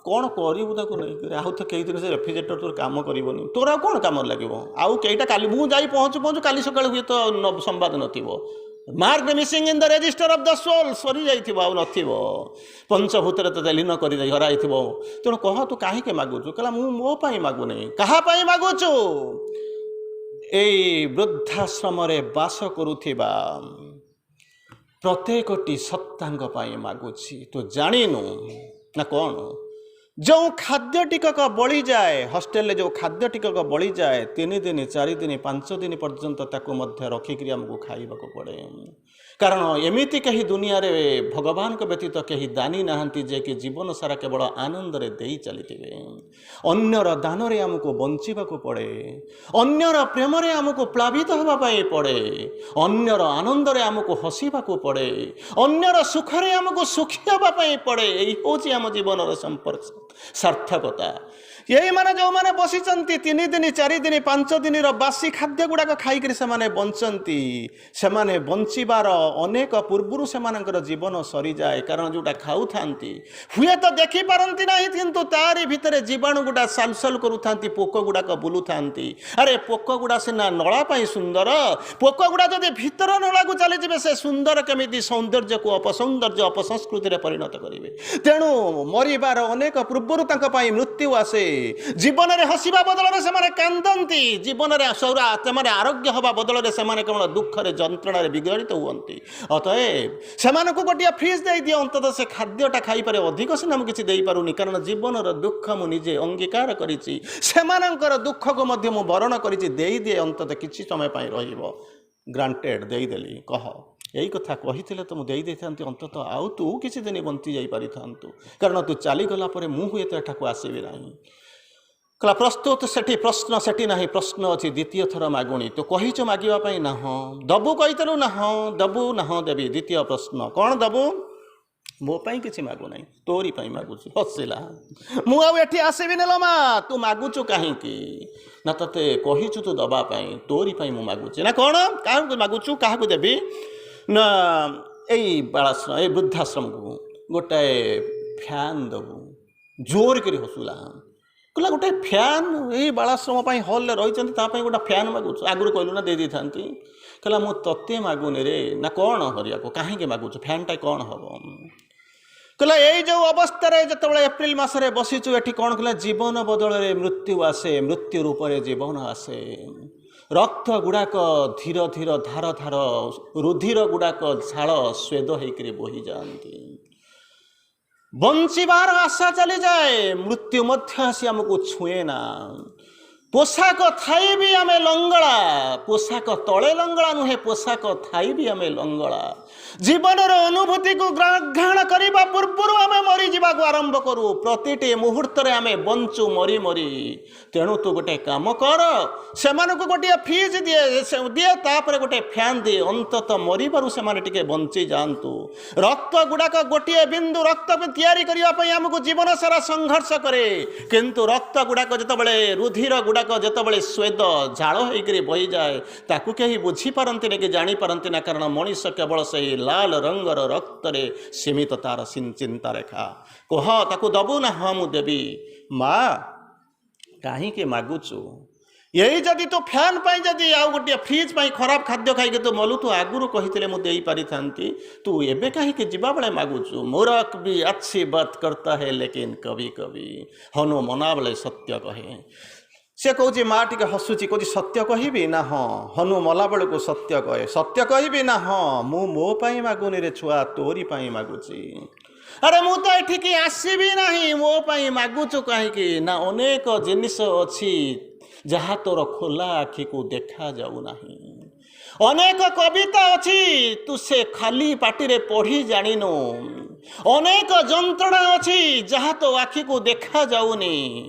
କ'ଣ କରିବୁ ତାକୁ ନେଇକରି। ଆଉ ତ କେଇ ଦିନ ସେ ରେଫ୍ରିଜରେଟର ତୋର କାମ କରିବନି, ତୋର ଆଉ କ'ଣ କାମରେ ଲାଗିବ? ଆଉ କେଇଟା କାଲି ମୁଁ ଯାଇ ପହଞ୍ଚୁ କାଲି ସକାଳେ ହୁଏତ ସମ୍ବାଦ ନଥିବ। Mark missing in the register of the soul, ସରିଯାଇଥିବ, ଆଉ ନଥିବ। ପଞ୍ଚଭୂତରେ ତତେ ଲୀନ କରି ହରାଇଥିବ। ତେଣୁ କହ ତୁ କାହିଁକି ମାଗୁଛୁ? କହିଲା ମୁଁ ମୋ ପାଇଁ ମାଗୁନି। କାହା ପାଇଁ ମାଗୁଛୁ? ଏଇ ବୃଦ୍ଧାଶ୍ରମରେ ବାସ କରୁଥିବା ପ୍ରତ୍ୟେକଟି ସତ୍ତାଙ୍କ ପାଇଁ ମାଗୁଛି। ତୁ ଜାଣିନୁ ନା କ'ଣ? ଯେଉଁ ଖାଦ୍ୟ ଟିକକ ବଳିଯାଏ, ହଷ୍ଟେଲରେ ଯେଉଁ ଖାଦ୍ୟ ଟିକକ ବଳିଯାଏ, 3 ଦିନ 4 ଦିନ 5 ଦିନ ପର୍ଯ୍ୟନ୍ତ ତାକୁ ମଧ୍ୟ ରଖିକରି ଆମକୁ ଖାଇବାକୁ ପଡ଼େ। କାରଣ ଏମିତି କେହି ଦୁନିଆରେ ଭଗବାନଙ୍କ ବ୍ୟତୀତ କେହି ଦାନୀ ନାହାନ୍ତି ଯେ କି ଜୀବନ ସାରା କେବଳ ଆନନ୍ଦରେ ଦେଇ ଚାଲିଥିବେ। ଅନ୍ୟର ଦାନରେ ଆମକୁ ବଞ୍ଚିବାକୁ ପଡ଼େ, ଅନ୍ୟର ପ୍ରେମରେ ଆମକୁ ପ୍ଲାବିତ ହେବା ପାଇଁ ପଡ଼େ, ଅନ୍ୟର ଆନନ୍ଦରେ ଆମକୁ ହସିବାକୁ ପଡ଼େ, ଅନ୍ୟର ସୁଖରେ ଆମକୁ ସୁଖୀ ହେବା ପାଇଁ ପଡ଼େ। ଏହି ହେଉଛି ଆମ ଜୀବନର ସମ୍ପର୍କ ସାର୍ଥକତା। ଏଇମାନେ ଯେଉଁମାନେ ବସିଛନ୍ତି 3 ଦିନ 4 ଦିନ 5 ଦିନର ବାସି ଖାଦ୍ୟ ଗୁଡ଼ାକ ଖାଇକରି ସେମାନେ ବଞ୍ଚନ୍ତି, ସେମାନେ ବଞ୍ଚିବାର ଅନେକ ପୂର୍ବରୁ ସେମାନଙ୍କର ଜୀବନ ସରିଯାଏ। କାରଣ ଯେଉଁଟା ଖାଉଥାନ୍ତି ହୁଏତ ଦେଖିପାରନ୍ତି ନାହିଁ, କିନ୍ତୁ ତାରି ଭିତରେ ଜୀବାଣୁ ଗୁଡ଼ା ସାଲସଲ କରୁଥାନ୍ତି, ପୋକ ଗୁଡ଼ାକ ବୁଲୁଥାନ୍ତି। ଆରେ ପୋକ ଗୁଡ଼ା ସିନା ନଳା ପାଇଁ ସୁନ୍ଦର, ପୋକ ଗୁଡ଼ା ଯଦି ଭିତର ନଳାକୁ ଚାଲିଯିବେ ସେ ସୁନ୍ଦର କେମିତି ସୌନ୍ଦର୍ଯ୍ୟକୁ ଅପସୌନ୍ଦର୍ଯ୍ୟ ଅପସଂସ୍କୃତିରେ ପରିଣତ କରିବେ। ତେଣୁ ମରିବାର ଅନେକ ପୂର୍ବରୁ ତାଙ୍କ ପାଇଁ ମୃତ୍ୟୁ ଆସେ। ଜୀବନରେ ହସିବା ବଦଳରେ ସେମାନେ କାନ୍ଦନ୍ତି, ଜୀବନରେ ସେମାନେ ଆରୋଗ୍ୟ ହେବା ବଦଳରେ ସେମାନେ କେବଳ ଦୁଃଖରେ ଯନ୍ତ୍ରଣାରେ ବିଗଳିତ ହୁଅନ୍ତି। ଅତଏବ ସେମାନଙ୍କୁ ଗୋଟିଏ ଫ୍ରିଜ୍ ଦେଇଦିଅ, ଅନ୍ତତଃ ସେ ଖାଦ୍ୟଟା ଖାଇପାରେ। ଅଧିକ ସିନା ମୁଁ କିଛି ଦେଇପାରୁନି, କାରଣ ଜୀବନର ଦୁଃଖ ମୁଁ ନିଜେ ଅଙ୍ଗୀକାର କରିଛି, ସେମାନଙ୍କର ଦୁଃଖକୁ ମଧ୍ୟ ମୁଁ ବରଣ କରିଛି। ଦେଇଦିଏ, ଅନ୍ତତଃ କିଛି ସମୟ ପାଇଁ ରହିବ। ଗ୍ରାଣ୍ଟେଡ୍, ଦେଇଦେଲି। କହ, ଏଇ କଥା କହିଥିଲେ ତ ମୁଁ ଦେଇଦେଇଥାନ୍ତି, ଅନ୍ତତଃ ଆଉ ତୁ କିଛି ଦିନ ବଞ୍ଚି ଯାଇପାରିଥାନ୍ତୁ, କାରଣ ତୁ ଚାଲିଗଲା ପରେ ମୁଁ ହୁଏତ ଏଠାକୁ ଆସିବି ନାହିଁ। କହିଲା ପ୍ରସ୍ତୁତ, ସେଠି ପ୍ରଶ୍ନ ସେଠି ନାହିଁ, ପ୍ରଶ୍ନ ଅଛି। ଦ୍ୱିତୀୟ ଥର ମାଗୁଣି, ତୁ କହିଛୁ ମାଗିବା ପାଇଁ? ନା ହଁ। ଦବୁ କହିଥିଲୁ? ନା ହଁ। ଦବୁ? ନା ହଁ ଦେବି। ଦ୍ୱିତୀୟ ପ୍ରଶ୍ନ, କ'ଣ ଦବୁ? ମୋ ପାଇଁ କିଛି ମାଗୁନାହିଁ, ତୋରି ପାଇଁ ମାଗୁଛି। ହସିଲା। ମୁଁ ଆଉ ଏଠି ଆସିବିନି ଲୋ ମା, ତୁ ମାଗୁଛୁ କାହିଁକି? ନା ତତେ କହିଛୁ ତୁ ଦେବା ପାଇଁ, ତୋରି ପାଇଁ ମୁଁ ମାଗୁଛି। ନା କ'ଣ? କାହାକୁ ମାଗୁଛୁ? କାହାକୁ ଦେବି? ନା ଏଇ ବାଳାଶ୍ରମ, ଏଇ ବୃଦ୍ଧାଶ୍ରମକୁ ଗୋଟାଏ ଫ୍ୟାନ୍ ଦେବୁ। ଜୋର କରି ହସିଲା। କହିଲା ଗୋଟେ ଫ୍ୟାନ୍? ଏଇ ବାଳାଶ୍ରମ ପାଇଁ ହଲ୍ରେ ରହିଛନ୍ତି, ତା ପାଇଁ ଗୋଟେ ଫ୍ୟାନ୍ ମାଗୁଛୁ? ଆଗରୁ କହିଲୁ ନା ଦେଇ ଦେଇଥାନ୍ତି। କହିଲା ମୁଁ ତତେ ମାଗୁନି ରେ। ନା କ'ଣ ହରିଆକୁ କାହିଁକି ମାଗୁଛୁ? ଫ୍ୟାନ୍ଟା କ'ଣ ହେବ? କହିଲା ଏଇ ଯେଉଁ ଅବସ୍ଥାରେ ଯେତେବେଳେ ଏପ୍ରିଲ ମାସରେ ବସିଛୁ ଏଠି, କ'ଣ କହିଲା, ଜୀବନ ବଦଳରେ ମୃତ୍ୟୁ ଆସେ, ମୃତ୍ୟୁ ରୂପରେ ଜୀବନ ଆସେ। ରକ୍ତ ଗୁଡ଼ାକ ଧୀର ଧୀର ଧାର ଧାର, ରୁଧିର ଗୁଡ଼ାକ ଝାଳ ସ୍ୱେଦ ହେଇକରି ବୋହିଯାଆନ୍ତି। ବଞ୍ଚିବାର ଆଶା ଚାଲିଯାଏ, ମୃତ୍ୟୁ ମଧ୍ୟ ଆସି ଆମକୁ ଛୁଏଁ ନା। ପୋଷାକ ଥାଇ ବି ଆମେ ଲଙ୍ଗଳା, ପୋଷାକ ତଳେ ଲଙ୍ଗଳା ନୁହେଁ, ପୋଷାକ ଥାଇ ବି ଆମେ ଲଙ୍ଗଳା। ଜୀବନର ଅନୁଭୂତିକୁ ଗ୍ରହଣ କରିବା ପୂର୍ବରୁ ଆମେ ମରିଯିବାକୁ ଆରମ୍ଭ କରୁ। ପ୍ରତିଟି ମୁହୂର୍ତ୍ତରେ ଆମେ ବଞ୍ଚୁ ମରି ମରି। ତେଣୁ ତୁ ଗୋଟେ କାମ କର, ସେମାନଙ୍କୁ ଗୋଟିଏ ଫ୍ରିଜ୍ ଦିଏ, ତାପରେ ଗୋଟେ ଫ୍ୟାନ୍ ଦିଏ, ଅନ୍ତତଃ ମରିବାରୁ ସେମାନେ ଟିକେ ବଞ୍ଚି ଯାଆନ୍ତୁ। ରକ୍ତ ଗୁଡ଼ାକ, ଗୋଟିଏ ବିନ୍ଦୁ ରକ୍ତ ତିଆରି କରିବା ପାଇଁ ଆମକୁ ଜୀବନ ସାରା ସଂଘର୍ଷ କରେ, କିନ୍ତୁ ରକ୍ତ ଗୁଡ଼ାକ ଯେତେବେଳେ, ରୁଧିର ଗୁଡ଼ାକ ଯେତେବେଳେ ସ୍ୱେଦ ଝାଳ ହେଇକରି ବହିଯାଏ, ତାକୁ କେହି ବୁଝିପାରନ୍ତିନି କି ଜାଣିପାରନ୍ତି ନା, କାରଣ ମଣିଷ କେବଳ ସେହି ଲାଲ ରଙ୍ଗର ରକ୍ତରେ ସୀମିତ ତାର ଚିନ୍ତାରେଖା। କହ, ତାକୁ ଦବୁ? ନା ହଁ ମୁଁ ଦେବି। ମା କାହିଁକି ମାଗୁଛୁ? ଏଇ ଯଦି ତୁ ଫ୍ୟାନ୍ ପାଇଁ, ଯଦି ଆଉ ଗୋଟିଏ ଫ୍ରିଜ୍ ପାଇଁ ଖରାପ ଖାଦ୍ୟ ଖାଇକି ତୁ ମଲୁ, ତୁ ଆଗରୁ କହିଥିଲେ ମୁଁ ଦେଇପାରିଥାନ୍ତି। ତୁ ଏବେ କାହିଁକି ଯିବାବେଳେ ମାଗୁଛୁ? ମୁରଖ ବି अच्छी बात करता है लेकिन कभी कभी ହନୁ ମନାବେଳେ ସତ୍ୟ କହେ। ସେ କହୁଛି, ମା ଟିକେ ହସୁଛି, କହୁଛି ସତ୍ୟ କହିବି? ନା ହଁ। ହନୁ ମଲା ବେଳକୁ ସତ୍ୟ କହେ। ସତ୍ୟ କହିବି? ନା ହଁ। ମୁଁ ମୋ ପାଇଁ ମାଗୁନି ରେ ଛୁଆ, ତୋରି ପାଇଁ ମାଗୁଛି। ଆରେ ମୁଁ ତ ଏଠିକି ଆସିବି ନାହିଁ, ମୋ ପାଇଁ ମାଗୁଛୁ କାହିଁକି? ନା ଅନେକ ଜିନିଷ ଅଛି ଯାହା ତୋର ଖୋଲା ଆଖିକୁ ଦେଖାଯାଉ ନାହିଁ। ଅନେକ କବିତା ଅଛି, ତୁ ସେ ଖାଲି ପାଟିରେ ପଢ଼ି ଜାଣିନୁ। ଅନେକ ଯନ୍ତ୍ରଣା ଅଛି ଯାହା ତୋ ଆଖିକୁ ଦେଖାଯାଉନି।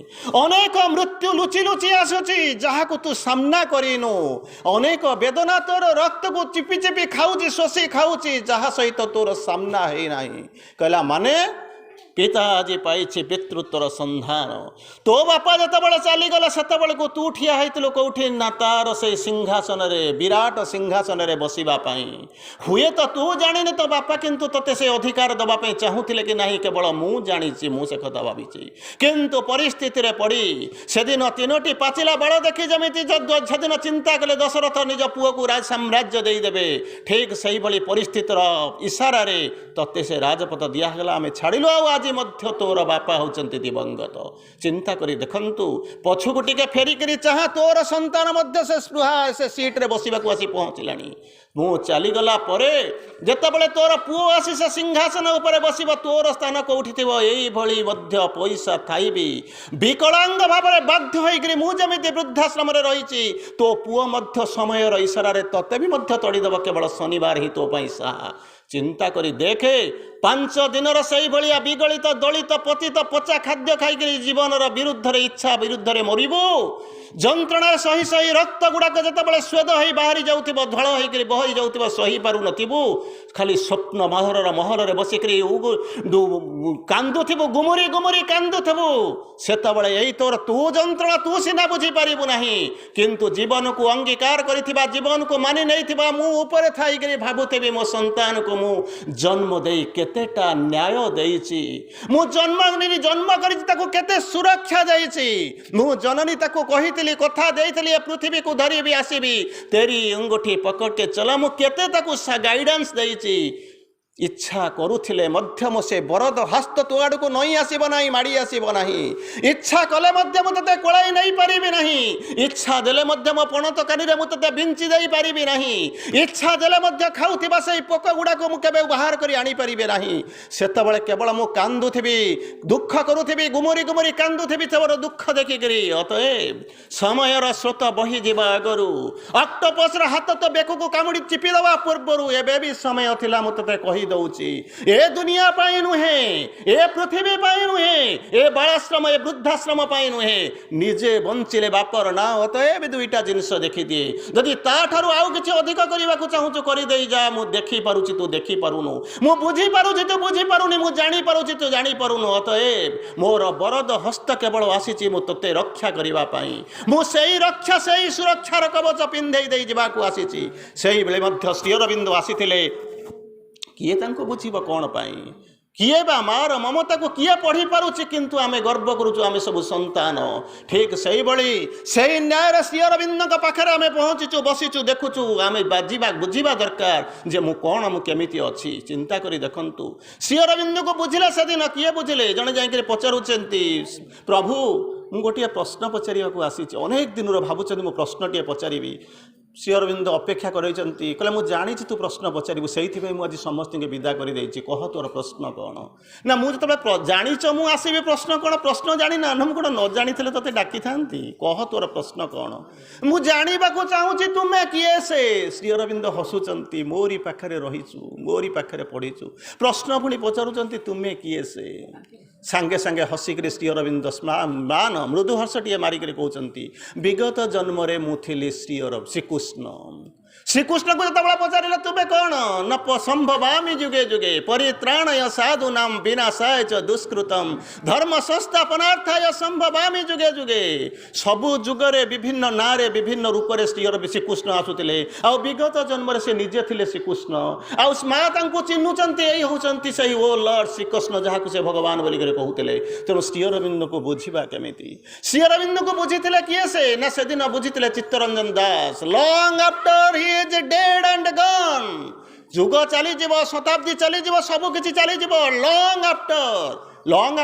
ଅନେକ ମୃତ୍ୟୁ ଲୁଚି ଲୁଚି ଆସୁଛି ଯାହାକୁ ତୁ ସାମ୍ନା କରିନୁ। ଅନେକ ବେଦନା ତୋର ରକ୍ତକୁ ଚିପି ଚିପି ଖାଉଛି, ଶୋଷି ଖାଉଛି, ଯାହା ସହିତ ତୋର ସାମ୍ନା ହେଇନାହିଁ। କହିଲା ମାନେ ପିତା ଆଜି ପାଇଛି ପିତୃତ୍ୱର ସନ୍ଧାନ। ତୋ ବାପା ଯେତେବେଳେ ଚାଲିଗଲା ସେତେବେଳକୁ ତୁ ଠିଆ ହେଇଥିଲୁ କେଉଁଠି? ନା ତାର ସେଇ ସିଂହାସନରେ, ବିରାଟ ସିଂହାସନରେ ବସିବା ପାଇଁ। ହୁଏତ ତୁ ଜାଣିନି ତୋ ବାପା କିନ୍ତୁ ତୋତେ ସେ ଅଧିକାର ଦେବା ପାଇଁ ଚାହୁଁଥିଲେ କି ନାହିଁ କେବଳ ମୁଁ ଜାଣିଛି, ମୁଁ ସେ କଥା ଭାବିଛି। କିନ୍ତୁ ପରିସ୍ଥିତିରେ ପଡ଼ି ସେଦିନ 3ଟି ପାଚିଲା ବାଳ ଦେଖି ଯେମିତି ସେଦିନ ଚିନ୍ତା କଲେ ଦଶରଥ ନିଜ ପୁଅକୁ ରାଜ ସାମ୍ରାଜ୍ୟ ଦେଇଦେବେ, ଠିକ୍ ସେଇଭଳି ପରିସ୍ଥିତିର ଇସାରାରେ ତୋତେ ସେ ରାଜପଥ ଦିଆଗଲା। ଆମେ ଛାଡ଼ିଲୁ, ଆଉ ଆଜି ମଧ୍ୟ ତୋର ବାପା ହେଉଛନ୍ତି ଦିବଙ୍ଗତ। ଚିନ୍ତା କରି ଦେଖନ୍ତୁ, ପଛକୁ ଟିକେ ଫେରିକିରି ଚାହା, ତୋର ସନ୍ତାନ ମଧ୍ୟ ସେ ସ୍ପୃହା, ସେ ସିଟ୍ରେ ବସିବାକୁ ଆସି ପହଞ୍ଚିଲାଣି। ମୁଁ ଚାଲିଗଲା ପରେ ଯେତେବେଳେ ତୋର ପୁଅ ଆସି ସେ ସିଂହାସନ ଉପରେ ବସିବ, ତୋର ସ୍ଥାନ କେଉଁଠି ଥିବ? ଏଇଭଳି ମଧ୍ୟ ପଇସା ଥାଇବି ବିକଳାଙ୍ଗ ଭାବରେ ବାଧ୍ୟ ହୋଇକରି ମୁଁ ଯେମିତି ବୃଦ୍ଧାଶ୍ରମରେ ରହିଛି, ତୋ ପୁଅ ମଧ୍ୟ ସମୟର ଇସାରାରେ ତୋତେ ବି ମଧ୍ୟ ତଡ଼ିଦେବ। କେବଳ ଶନିବାର ହିଁ ତୋ ପାଇଁ ସାହା। ଚିନ୍ତା କରି ଦେଖେ 5 ଦିନର ସେଇଭଳିଆ ବିଗଳିତ ଦଳିତ ପତିତ ପଚା ଖାଦ୍ୟ ଖାଇକରି ଜୀବନର ବିରୁଦ୍ଧରେ ଇଚ୍ଛା ବିରୁଦ୍ଧରେ ମରିବୁ। ଯନ୍ତ୍ରଣା ସହି ସହି ରକ୍ତ ଗୁଡ଼ାକ ଯେତେବେଳେ ସ୍ୱେଦ ହେଇ ବାହାରି ଯାଉଥିବ ଧଳ ହେଇକରି ବହି ଯାଉଥିବ ସହି ପାରୁନଥିବୁ ଖାଲି ସ୍ୱପ୍ନ ମହରରେ ବସିକରି କାନ୍ଦୁଥିବୁ ଗୁମୁରି ଗୁମୁରି କାନ୍ଦୁଥିବୁ। ସେତେବେଳେ ଏଇ ତୋର ତୁ ଯନ୍ତ୍ରଣା ତୁ ସିନା ବୁଝିପାରିବୁ ନାହିଁ କିନ୍ତୁ ଜୀବନକୁ ଅଙ୍ଗୀକାର କରିଥିବା ଜୀବନକୁ ମାନି ନେଇଥିବା ମୁଁ ଉପରେ ଥାଇକରି ଭାବୁଥିବି ମୋ ସନ୍ତାନକୁ ମୁଁ ଜନ୍ମ ଦେଇ କେତେଟା ନ୍ୟାୟ ଦେଇଛି, ମୁଁ ଜନ୍ମ କରିଛି ତାକୁ କେତେ ସୁରକ୍ଷା ଦେଇଛି, ମୁଁ ଜନନୀ ତାକୁ କହିଥିଲି କଥା ଦେଇଥିଲି ଏ ପୃଥିବୀକୁ ଧରିବି ଆସିବି ତେରି ଅଙ୍ଗୁଠି ପକଡ଼କେ ଚଲା ମୁଁ କେତେ ତାକୁ ଗାଇଡାନ୍ସ ଦେଇଛି। ଇଚ୍ଛା କରୁଥିଲେ ମଧ୍ୟ ମୋ ସେ ବରଦ ହସ୍ତ ତୁ ଆଡ଼କୁ ନଇଁ ଆସିବ ନାହିଁ ମାଡ଼ି ଆସିବ ନାହିଁ। ଇଚ୍ଛା କଲେ ମଧ୍ୟ ମୁଁ ତୋତେ କୋଳାଇ ନେଇପାରିବି ନାହିଁ। ଇଚ୍ଛା ଦେଲେ ମଧ୍ୟ ମୋ ପଣତ କାନିରେ ମୁଁ ତୋତେ ବିଞ୍ଚି ଦେଇପାରିବି ନାହିଁ। ଇଚ୍ଛା ଦେଲେ ମଧ୍ୟ ଖାଉଥିବା ସେଇ ପୋକ ଗୁଡ଼ାକୁ ମୁଁ କେବେ ବାହାର କରି ଆଣିପାରିବି ନାହିଁ। ସେତେବେଳେ କେବଳ ମୁଁ କାନ୍ଦୁଥିବି ଦୁଃଖ କରୁଥିବି ଗୁମୁରି ଗୁମୁରି କାନ୍ଦୁଥିବି ତୋର ଦୁଃଖ ଦେଖିକରି। ଅତଏବ ସମୟର ସ୍ରୋତ ବହିଯିବା ଆଗରୁ ଅକ୍ଟୋପସର ହାତ ତ ବେକକୁ କାମୁଡ଼ି ଚିପି ଦେବା ପୂର୍ବରୁ ଏବେ ବି ସମୟ ଥିଲା ମୁଁ ତୋତେ କହି ଦଉଛି ଏ ଦୁନିଆ ପାଇଁ ନୁହେଁ ଏ ପୃଥିବୀ ପାଇଁ ନୁହେଁ ଏ ବାଳାଶ୍ରମ ଏ ବୃଦ୍ଧାଶ୍ରମ ପାଇଁ ନୁହେଁ ନିଜେ ବଞ୍ଚିଲେ ବାପର ନା। ଅତଏବ ଦୁଇଟା ଜିନିଷ ଦେଖିଦିଏ ଯଦି ତାଠାରୁ ଆଉ କିଛି ଅଧିକ କରିବାକୁ ଚାହୁଁଛୁ କରିଦେଇ ଯା। ମୁଁ ଦେଖିପାରୁଛି ତୁ ଦେଖିପାରୁନୁ, ମୁଁ ବୁଝିପାରୁଛି ତୁ ବୁଝିପାରୁନି, ମୁଁ ଜାଣିପାରୁଛି ତୁ ଜାଣିପାରୁନୁ। ଅତଏବ ମୋର ବରଦ ହସ୍ତ କେବଳ ଆସିଛି ମୁଁ ତୋତେ ରକ୍ଷା କରିବା ପାଇଁ। ମୁଁ ସେଇ ରକ୍ଷା ସେଇ ସୁରକ୍ଷାର କବଚ ପିନ୍ଧେଇ ଦେଇ ଯିବାକୁ ଆସିଛି। ସେଇବେଳେ ମଧ୍ୟ ଶ୍ରୀ ଅରବିନ୍ଦ ଆସିଥିଲେ। କିଏ ତାଙ୍କୁ ବୁଝିବ କ'ଣ ପାଇଁ? କିଏ ବା ମାର ମମତାକୁ କିଏ ପଢ଼ିପାରୁଛି? କିନ୍ତୁ ଆମେ ଗର୍ବ କରୁଛୁ ଆମେ ସବୁ ସନ୍ତାନ। ଠିକ୍ ସେଇଭଳି ସେଇ ନ୍ୟାୟର ଶ୍ରୀ ଅରବିନ୍ଦଙ୍କ ପାଖରେ ଆମେ ପହଞ୍ଚିଛୁ ବସିଛୁ ଦେଖୁଛୁ। ଆମେ ବୁଝିବା ଦରକାର ଯେ ମୁଁ କ'ଣ ମୁଁ କେମିତି ଅଛି। ଚିନ୍ତା କରି ଦେଖନ୍ତୁ ଶ୍ରୀ ଅରବିନ୍ଦଙ୍କୁ ବୁଝିଲେ ସେଦିନ କିଏ ବୁଝିଲେ? ଜଣେ ଯାଇକରି ପଚାରୁଛନ୍ତି ପ୍ରଭୁ ମୁଁ ଗୋଟିଏ ପ୍ରଶ୍ନ ପଚାରିବାକୁ ଆସିଛି, ଅନେକ ଦିନରୁ ଭାବୁଛନ୍ତି ମୁଁ ପ୍ରଶ୍ନଟିଏ ପଚାରିବି। ଶ୍ରୀ ଅରବିନ୍ଦ ଅପେକ୍ଷା କରାଇଛନ୍ତି କହିଲେ ମୁଁ ଜାଣିଛି ତୁ ପ୍ରଶ୍ନ ପଚାରିବୁ ସେଇଥିପାଇଁ ମୁଁ ଆଜି ସମସ୍ତଙ୍କୁ ବିଦା କରିଦେଇଛି। କହ ତୋର ପ୍ରଶ୍ନ କ'ଣ? ନା ମୁଁ ଯେତେବେଳେ ଜାଣିଛ ମୁଁ ଆସିବି ପ୍ରଶ୍ନ କ'ଣ? ପ୍ରଶ୍ନ ଜାଣିନା ମୁଁ କ'ଣ ନ ଜାଣିଥିଲେ ତୋତେ ଡାକିଥାନ୍ତି? କହ ତୋର ପ୍ରଶ୍ନ କ'ଣ? ମୁଁ ଜାଣିବାକୁ ଚାହୁଁଛି ତୁମେ କିଏ ସେ? ଶ୍ରୀ ଅରବିନ୍ଦ ହସୁଛନ୍ତି ମୋରି ପାଖରେ ରହିଛୁ ମୋରି ପାଖରେ ପଢ଼ିଛୁ ପ୍ରଶ୍ନ ପୁଣି ପଚାରୁଛନ୍ତି ତୁମେ କିଏ ସେ? ସାଙ୍ଗେ ସାଙ୍ଗେ ହସିକରି ଶ୍ରୀ ଅରବିନ୍ଦ ମାନ ମୃଦୁ ହସଟିଏ ମାରିକରି କହୁଛନ୍ତି ବିଗତ ଜନ୍ମରେ ମୁଁ ଥିଲି ଶ୍ରୀକୃଷ୍ଣ। ଶ୍ରୀକୃଷ୍ଣକୁ ଯେତେବେଳେ ପଚାରିଲେ ତୁମେ କ'ଣ? ନ ସମ୍ଭବାମି ଯୁଗେ ଯୁଗେ ପରିତ୍ରାଣୟ ସାଧୁନାଂ ବିନାଶାୟ ଚ ଦୁଷ୍କୃତମ୍ ଧର୍ମ ସଂସ୍ଥାପନାର୍ଥାୟ ସମ୍ଭବାମି ଯୁଗେ ଯୁଗେ। ସବୁ ଯୁଗରେ ବିଭିନ୍ନ ନାଁରେ ବିଭିନ୍ନ ରୂପରେ ଶ୍ରୀକୃଷ୍ଣ ଆସୁଥିଲେ। ଆଉ ବିଗତ ଜନ୍ମରେ ସେ ନିଜେ ଥିଲେ ଶ୍ରୀକୃଷ୍ଣ। ଆଉ ମା ତାଙ୍କୁ ଚିହ୍ନୁଛନ୍ତି ଏଇ ହେଉଛନ୍ତି ସେଇ ଓ ଲର୍ଡ ଶ୍ରୀକୃଷ୍ଣ ଯାହାକୁ ସେ ଭଗବାନ ବୋଲିକରି କହୁଥିଲେ। ତେଣୁ ଶ୍ରୀ ଅରବିନ୍ଦଙ୍କୁ ବୁଝିବା କେମିତି? ଶ୍ରୀ ଅରବିନ୍ଦଙ୍କୁ ବୁଝିଥିଲେ କିଏ ସେ? ନା ସେଦିନ ବୁଝିଥିଲେ Chittaranjan Das. Long after Hi is dead and gone ଯୁଗ ଚାଲିଯିବ ଶତାବ୍ଦୀ ଚାଲିଯିବ ସବୁ କିଛି ଚାଲିଯିବ। ଲଙ୍ଗ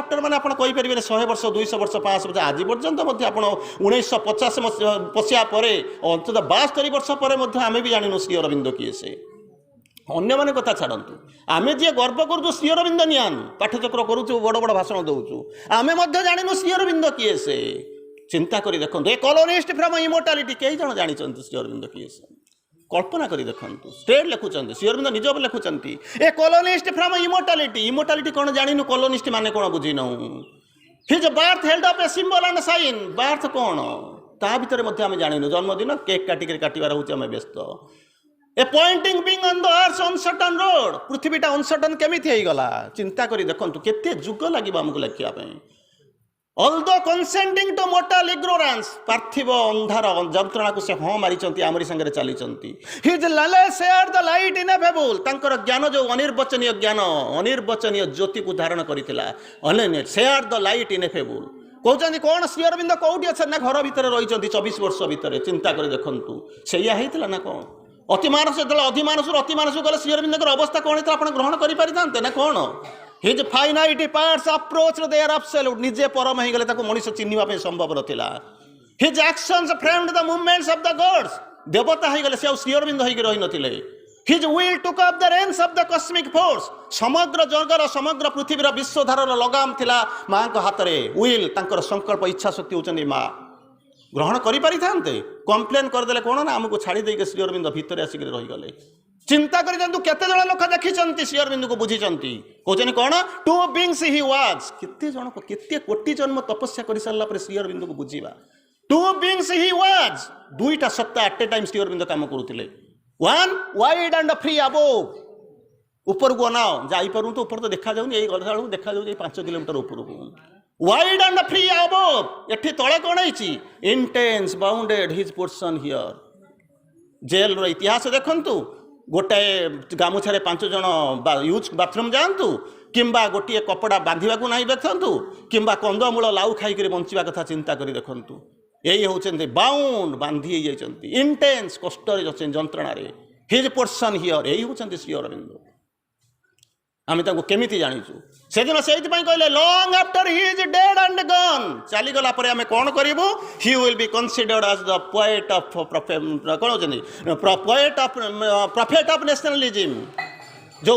ଆଫ୍ଟର ମାନେ ଆପଣ କହିପାରିବେନି 100 ବର୍ଷ 200 ବର୍ଷ 500 ବର୍ଷ ଆଜି ପର୍ଯ୍ୟନ୍ତ ମଧ୍ୟ ଆପଣ 1950 ମସିହା ପରେ ଅନ୍ତତଃ 72 ବର୍ଷ ପରେ ମଧ୍ୟ ଆମେ ବି ଜାଣିନୁ ଶ୍ରୀ ଅରବିନ୍ଦ କିଏ ସେ। ଅନ୍ୟମାନେ କଥା ଛାଡ଼ନ୍ତୁ ଆମେ ଯିଏ ଗର୍ବ କରୁଛୁ ଶ୍ରୀ ଅରବିନ୍ଦ ନିଆନ୍ ପାଠଚକ୍ର କରୁଛୁ ବଡ଼ ବଡ଼ ଭାଷଣ ଦେଉଛୁ ଆମେ ମଧ୍ୟ ଜାଣିନୁ ଶ୍ରୀ ଅରବିନ୍ଦ କିଏ ସେ। ଚିନ୍ତା କରି ଦେଖନ୍ତୁ ଏ କଲୋନିଷ୍ଟ ଫ୍ରମ୍ ଇମୋର୍ଟାଲିଟି କେହି ଜଣ ଜାଣିଛନ୍ତି ଶ୍ରୀ ଅରବିନ୍ଦ କିଏ ସେ? କଳ୍ପନା କରି ଦେଖନ୍ତୁ ଷ୍ଟ୍ରେଟ୍ ଲେଖୁଛନ୍ତି ଶ୍ରୀ ଅରବିନ୍ଦ ନିଜ ଉପରେ ଲେଖୁଛନ୍ତି ଏ କଲୋନିଷ୍ଟ ଫ୍ରମ୍ ଇମୋର୍ଟାଲିଟି କ'ଣ ଜାଣିନୁ? କଲୋନିଷ୍ଟ ମାନେ କ'ଣ ବୁଝିନୁ? His birth held up a symbol and sign. Birth କ'ଣ ତା ଭିତରେ ମଧ୍ୟ ଆମେ ଜାଣିନୁ। ଜନ୍ମଦିନ କେକ୍ କାଟିବାର ହେଉଛି ଆମେ ବ୍ୟସ୍ତ। A pointing being on the earth uncertain road ପୃଥିବୀଟା ଅନସର୍ଟନ୍ କେମିତି ହେଇଗଲା? ଚିନ୍ତା କରି ଦେଖନ୍ତୁ କେତେ ଯୁଗ ଲାଗିବ ଆମକୁ ଲେଖିବା ପାଇଁ। Although consenting to mortal ignorance ପାର୍ଥିବ ଅନ୍ଧାର ଯନ୍ତ୍ରଣାକୁ ସେ ହଁ ମାରିଛନ୍ତି ଆମରି ସାଙ୍ଗରେ ଚାଲିଛନ୍ତି। His knowledge shared the light ineffable ତାଙ୍କର ଜ୍ଞାନ ଯେଉଁ ଅନିର୍ବଚନୀୟ ଜ୍ଞାନ ଅନିର୍ବଚନୀୟ ଜ୍ୟୋତିକୁ ଧାରଣ କରିଥିଲା। shared the light ineffable କହୁଛନ୍ତି କ'ଣ ଶ୍ରୀ ଅରବିନ୍ଦ କୋଉଠି ଅଛନ୍ତି? ନା ଘର ଭିତରେ ରହିଛନ୍ତି 24 ବର୍ଷ ଭିତରେ। ଚିନ୍ତା କରି ଦେଖନ୍ତୁ ସେଇଆ ହେଇଥିଲା ନା କ'ଣ? ଅତିମାନସ ଯେତେବେଳେ ଅଧିମାନସରୁ ଅତିମାନସକୁ ଗଲେ ଶ୍ରୀ ଅରବିନ୍ଦଙ୍କର ଅବସ୍ଥା କ'ଣ ହେଇଥିଲା ଆପଣ ଗ୍ରହଣ କରିପାରିଥାନ୍ତେ ନା କ'ଣ? His finite parts approached their absolute ନିଜେ ପରମ ହେଇଗଲେ ତାକୁ ମଣିଷ ଚିହ୍ନିବା ପାଇଁ ସମ୍ଭବ ନଥିଲା। His actions framed the movements of the gods ଦେବତା ହେଇଗଲେ ସେ ଆଉ ଶ୍ରୀ ଅରବିନ୍ଦ ହେଇକି ରହିନଥିଲେ। His will took up the reins of the cosmic force ସମଗ୍ର ଜଗତର ସମଗ୍ର ପୃଥିବୀର ବିଶ୍ୱଧାରର ଲଗାମ ଥିଲା ମାଙ୍କ ହାତରେ। ୱିଲ୍ ତାଙ୍କର ସଂକଳ୍ପ ଇଚ୍ଛା ଶକ୍ତି ହେଉଛନ୍ତି ମା। ଗ୍ରହଣ କରିପାରିଥାନ୍ତେ? କମ୍ପ୍ଲେନ୍ କରିଦେଲେ କ'ଣ ନା ଆମକୁ ଛାଡ଼ି ଦେଇକି ଶ୍ରୀ ଅରବିନ୍ଦ ଭିତରେ ଆସିକି ରହିଗଲେ। चिंता कर केते जण लोक देखिछंती श्री अरविंद को बुझिछंती कहउछनी कोन टू बीइंग्स ही वाज केते जण केते कोटि जन्म तपस्या कर सारला पर श्री अरविंद को बुझीबा टू बीइंग्स ही वाज दुईटा सत्ता at a time Sri Aurobindo काम करूथिले one wide and free above ऊपर को अनाओ जाई पारू तो ऊपर तो देखा जाउनी एई गधा बेलू देखा जाउनी 5 किलोमीटर ऊपर को वाइड एंड फ्री अबोव एठी तळे कोन आइछि intense bounded his portion here jail रो इतिहास देखंतु गोटाए गामुछारे 5 जण यूज बाथरूम जातु किंबा गोटे कपड़ा बांधा को नहीं देखु किंबा कंदमूल लाउ खाई बंचा कथा चिंता कर देखु यही हूँ बाउंड बांधी इंटेंस कष्ट जंत्रणा हिज पोर्शन हियर यही हूँ श्री अरविंद आम केमी जाचु से दिन से कहले long after he is dead and gone चलीगला आम कौन करूँ he will be considered as the poet of कौन poet of prophet of nationalism जो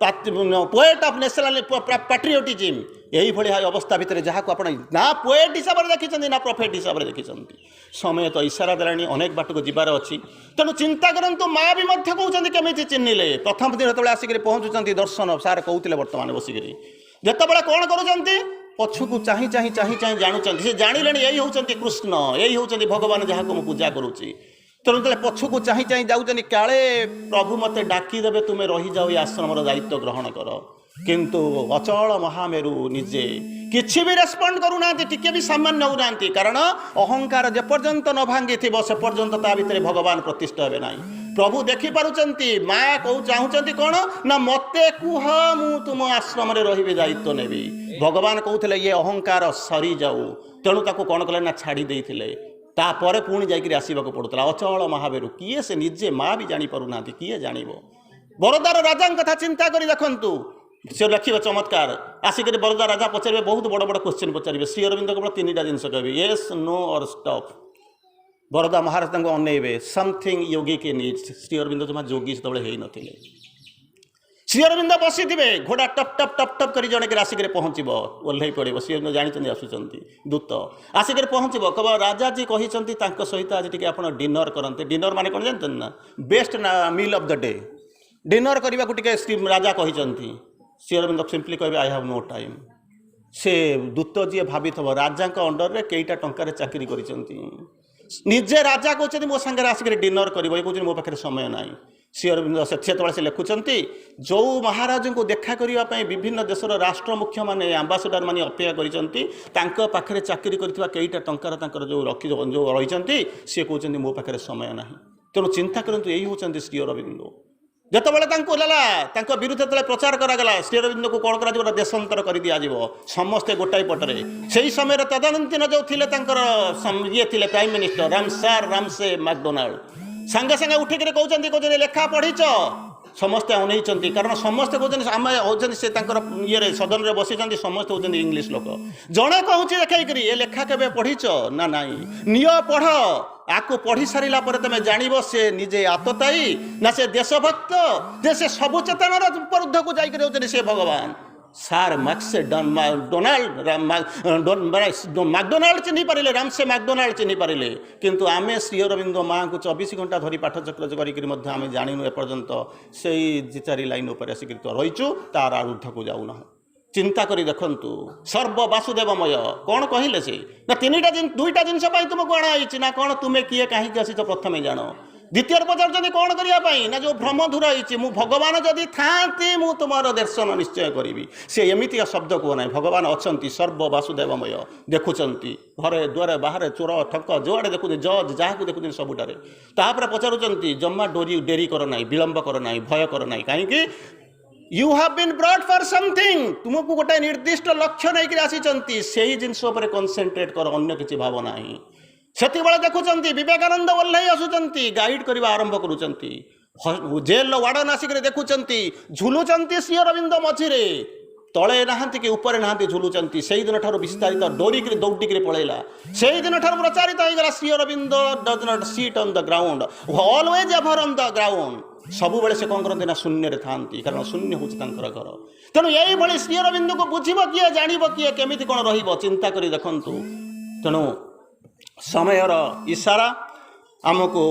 पोएट ऑफ नेशनल पैट्रियोटिज्म यही भाई अवस्था भितर जहाँ को आप ना पोएट हिसाब से देखी ना प्रॉफिट हिसाब से देखी समय तो इशारा देलानी अनेक बाट को जीवार अच्छी तेणु चिंता करूँ माँ भी कहते केमी चिन्हले प्रथम दिन जो आसिक पहुँचुंट दर्शन सार कहते बर्तमान बसिक जितेबाला कौन करुँच पछुक चाह चाह चाह चाह जानुं से जानिले यही हूँ कृष्ण यही हूँ भगवान जहाँ को पूजा करुँची तेणु पछुक चाह चाह जाऊँ काले प्रभु मत डाकीदेवे तुम्हें रही जाओ आश्रम दायित्व ग्रहण कर किंतु अचल महामेरु निजे किसी भी रेस्पॉन्ड करूना टिके भी सामान्य होना कारण अहंकार जेपर्यंत न भांगी थी से पर्यंत ता भितर भगवान प्रतिष्ठा हे ना प्रभु देखी पारुचंती माँ कौ चाहूँगी कौन ना मते कुह मु तुम आश्रम रही दायित्व नेबी भगवान कहते ये अहंकार सरी जाऊ तेणु ताको कौन कले ना छाड़ी देइथिले तापर पुणी जाइकरी आसवाक पड़ुला अचल महाबेरु किए से निजे माँ भी जानी पारुना किए जानिबो बरोदार राजा कथा चिंता करी देखंतु से लिखे चमत्कार आसिक बरोदा राजा पचारे बहुत बड़ बड़ क्वेश्चन पचारे श्री अरविंद केवल 3टा जिनस कहे येस नो और स्टॉप बरोदा महाराज अनइबे समथिंग योगी के नीड्स श्री अरविंद जमा जोगी से नथिले श्री अरविंद बसी थे घोड़ा टप टप टप टप कर जड़े आसिक पहुँचब ओह्ल पड़ो श्री अरविंद जानते आसुँच दूत आसिक पहुँचब कब राजाजी कहते सहित आज टी आप डिनर करते डिनर माने कौन जानते ना best meal of the day dinner करने को श्री राजा कहते श्री अरविंद सिंपली कहे आई हैव नो टाइम से दूत जी भावी राजा अंडर रे कईटा टंकार चाकरी निजे राजा कहते मो सांगे आसिक डिनर कर मो पाखे समय ना श्री अरविंद से लिखुंट जो महाराज को देखा करने विभिन्न देशर राष्ट्र मुख्य माने आंबासडर माने अपेक्षा कर चाकरी कर कईटा टंकार जो रखी जो रही सी कहते मो पाखे समय ना तेणु चिंता करूँ यही हूँ श्री अरविंद जितेबाला विरुद्ध जो प्रचार करागला श्री अरविंद को कौन कर देशांतर कर दिज्व समस्ते गोटाई पटरे से समय तदनंतन जो थे ये थे प्राइम मिनिस्टर रामसे मैकडोनाल्ड सांगे सांगे उठिक कहते लेखा पढ़ीच समस्ते अनई कारण समस्ते कहते आम होती से ये सदन में बसी समस्ते होती इंग्लीश लोक जड़े कहूँ देखा ये लेखा के पढ़ीच ना नाई निय पढ़ आपको पढ़ी सारा तुम जान से निजे आतताई ना से देशभक्त जे से सबु चेतनार ऊर्ध को जाकर से भगवान सार मैकडोनाल्ड चिन्ह पारे राम से मैकडोनाल्ड चिन्ह पारे किंतु आमे श्री अरविंद माँ को 24 घंटा धरी पाठचक्र करें जानू एपर्यंत से 2-4 लाइन उपर आसिक रहीचु तार ऊर्ध को जाऊना चिंता करी देखंतु सर्व वासुदेवमय कौन कहले से ना 2टा जिनस तुमको अणाई ना कौन तुम्हें किए कहीं आसी प्रथमे जान द्वितीय पचार कौन करने ना जो भ्रम दूर मु भगवान जदि था मु तुम दर्शन निश्चय करी से एमती शब्द कह भगवान अच्छा सर्व वासुदेवमय देखुं घरे द्वारे बाहर चोर ठक जोड़े देखुं जज जहाँ को देखुं सबुटारे तापर पचारुंट जमा डेरी कर ना विलंब कर ना भय कर ना कहीं you have been brought for something तुमको गोटे निर्दिष्ट लक्ष्य नहीं आसी से जिनस कनसेंट्रेट कर अन्य किसी भावना ही से देखुं विवेकानंद ओह्ल आसुंच गाइड करने आरंभ करुँच जेल वार्डन आसिक देखुं झुलुंट श्री अरविंद मझीरे तले नहांती कि ऊपर नहांती झुलुंट से दिन ठार विस्तारित दौड़िक दौड़िक पलैला से दिन ठार प्रचारित होगा Shri Aurobindo does not sit on the ground always ever on the ground सब बेले से कौन करते ना शून्य था कारण शून्य हूँ घर तेणु यही भाई श्री अरविंद को बुझब किए जान किए केमी कौन रचिंता कर देखु तेणु समयर इशारा आमको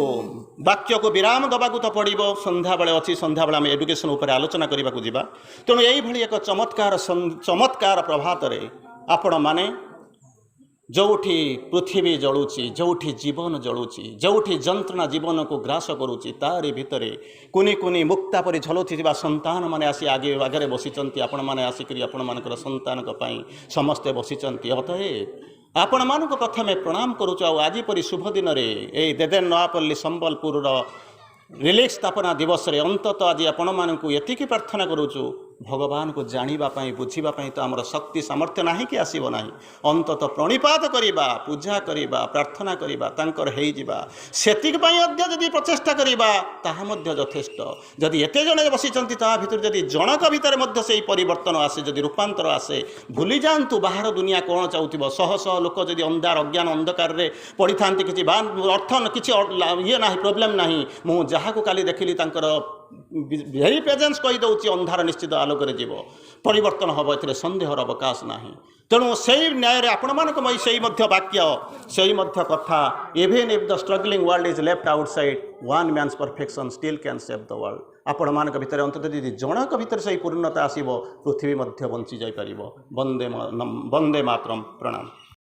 वाक्य को विराम दबाक तो पड़ो संध्या बेले अच्छी संध्या बेले आम एडुकेशन उपर आलोचना करने को जीवा तेणु यही एक चमत्कार प्रभात रे आपण माने जोठी पृथ्वी जलुची जोठी जीवन जलुची जोठी जंत्रणा जीवन को ग्रास करुच्ची तारी भितर कुनी कुनी मुक्ता परी झलुवा संतान माने आसी आगे आगे बसिचंती आपण माने आसिक आपण मानकर संतान समस्ते बसिचंती अतएव आपण मानक प्रथमे प्रणाम करुचु आज परी शुभ दिन रे ए देदेन नयापल्ली संबलपुर रिलीज स्थापना दिवस रे अंततः आज आपण मानक एतिकी प्रार्थना करुचु भगवान को जानापी बुझापी तो आमर शक्ति सामर्थ्य ना कि आसब ना अंततः प्रणिपात करवा पूजा करवा प्रार्थना करवा से जदि प्रचेषा करवा यथेष्ट जदि एत जड़े बसी भर जदि जनक भितर से परिवर्तन आसे जदि रूपांतर आसे भूली जातु बाहर दुनिया कौन चाहूब शह शह लोक जदि अंधार अज्ञान अंधकार पड़ी था कि अर्थ किसी ये ना प्रोब्लेम ना मुझे जहाँ को काली देखिली भेरी प्रेजेंस कहीदे अंधार निश्चित आलोक जीव परिवर्तन हम ए सन्देहर अवकाश ना तेणु से न्याय आपण मानक से वाक्य से कथा even if the struggling world is left outside one man's perfection still can save the world आपण मानक भितर अंत यदि जनक भितर से पूर्णता आसब पृथ्वी बंची जापर वंदे मातरम प्रणाम।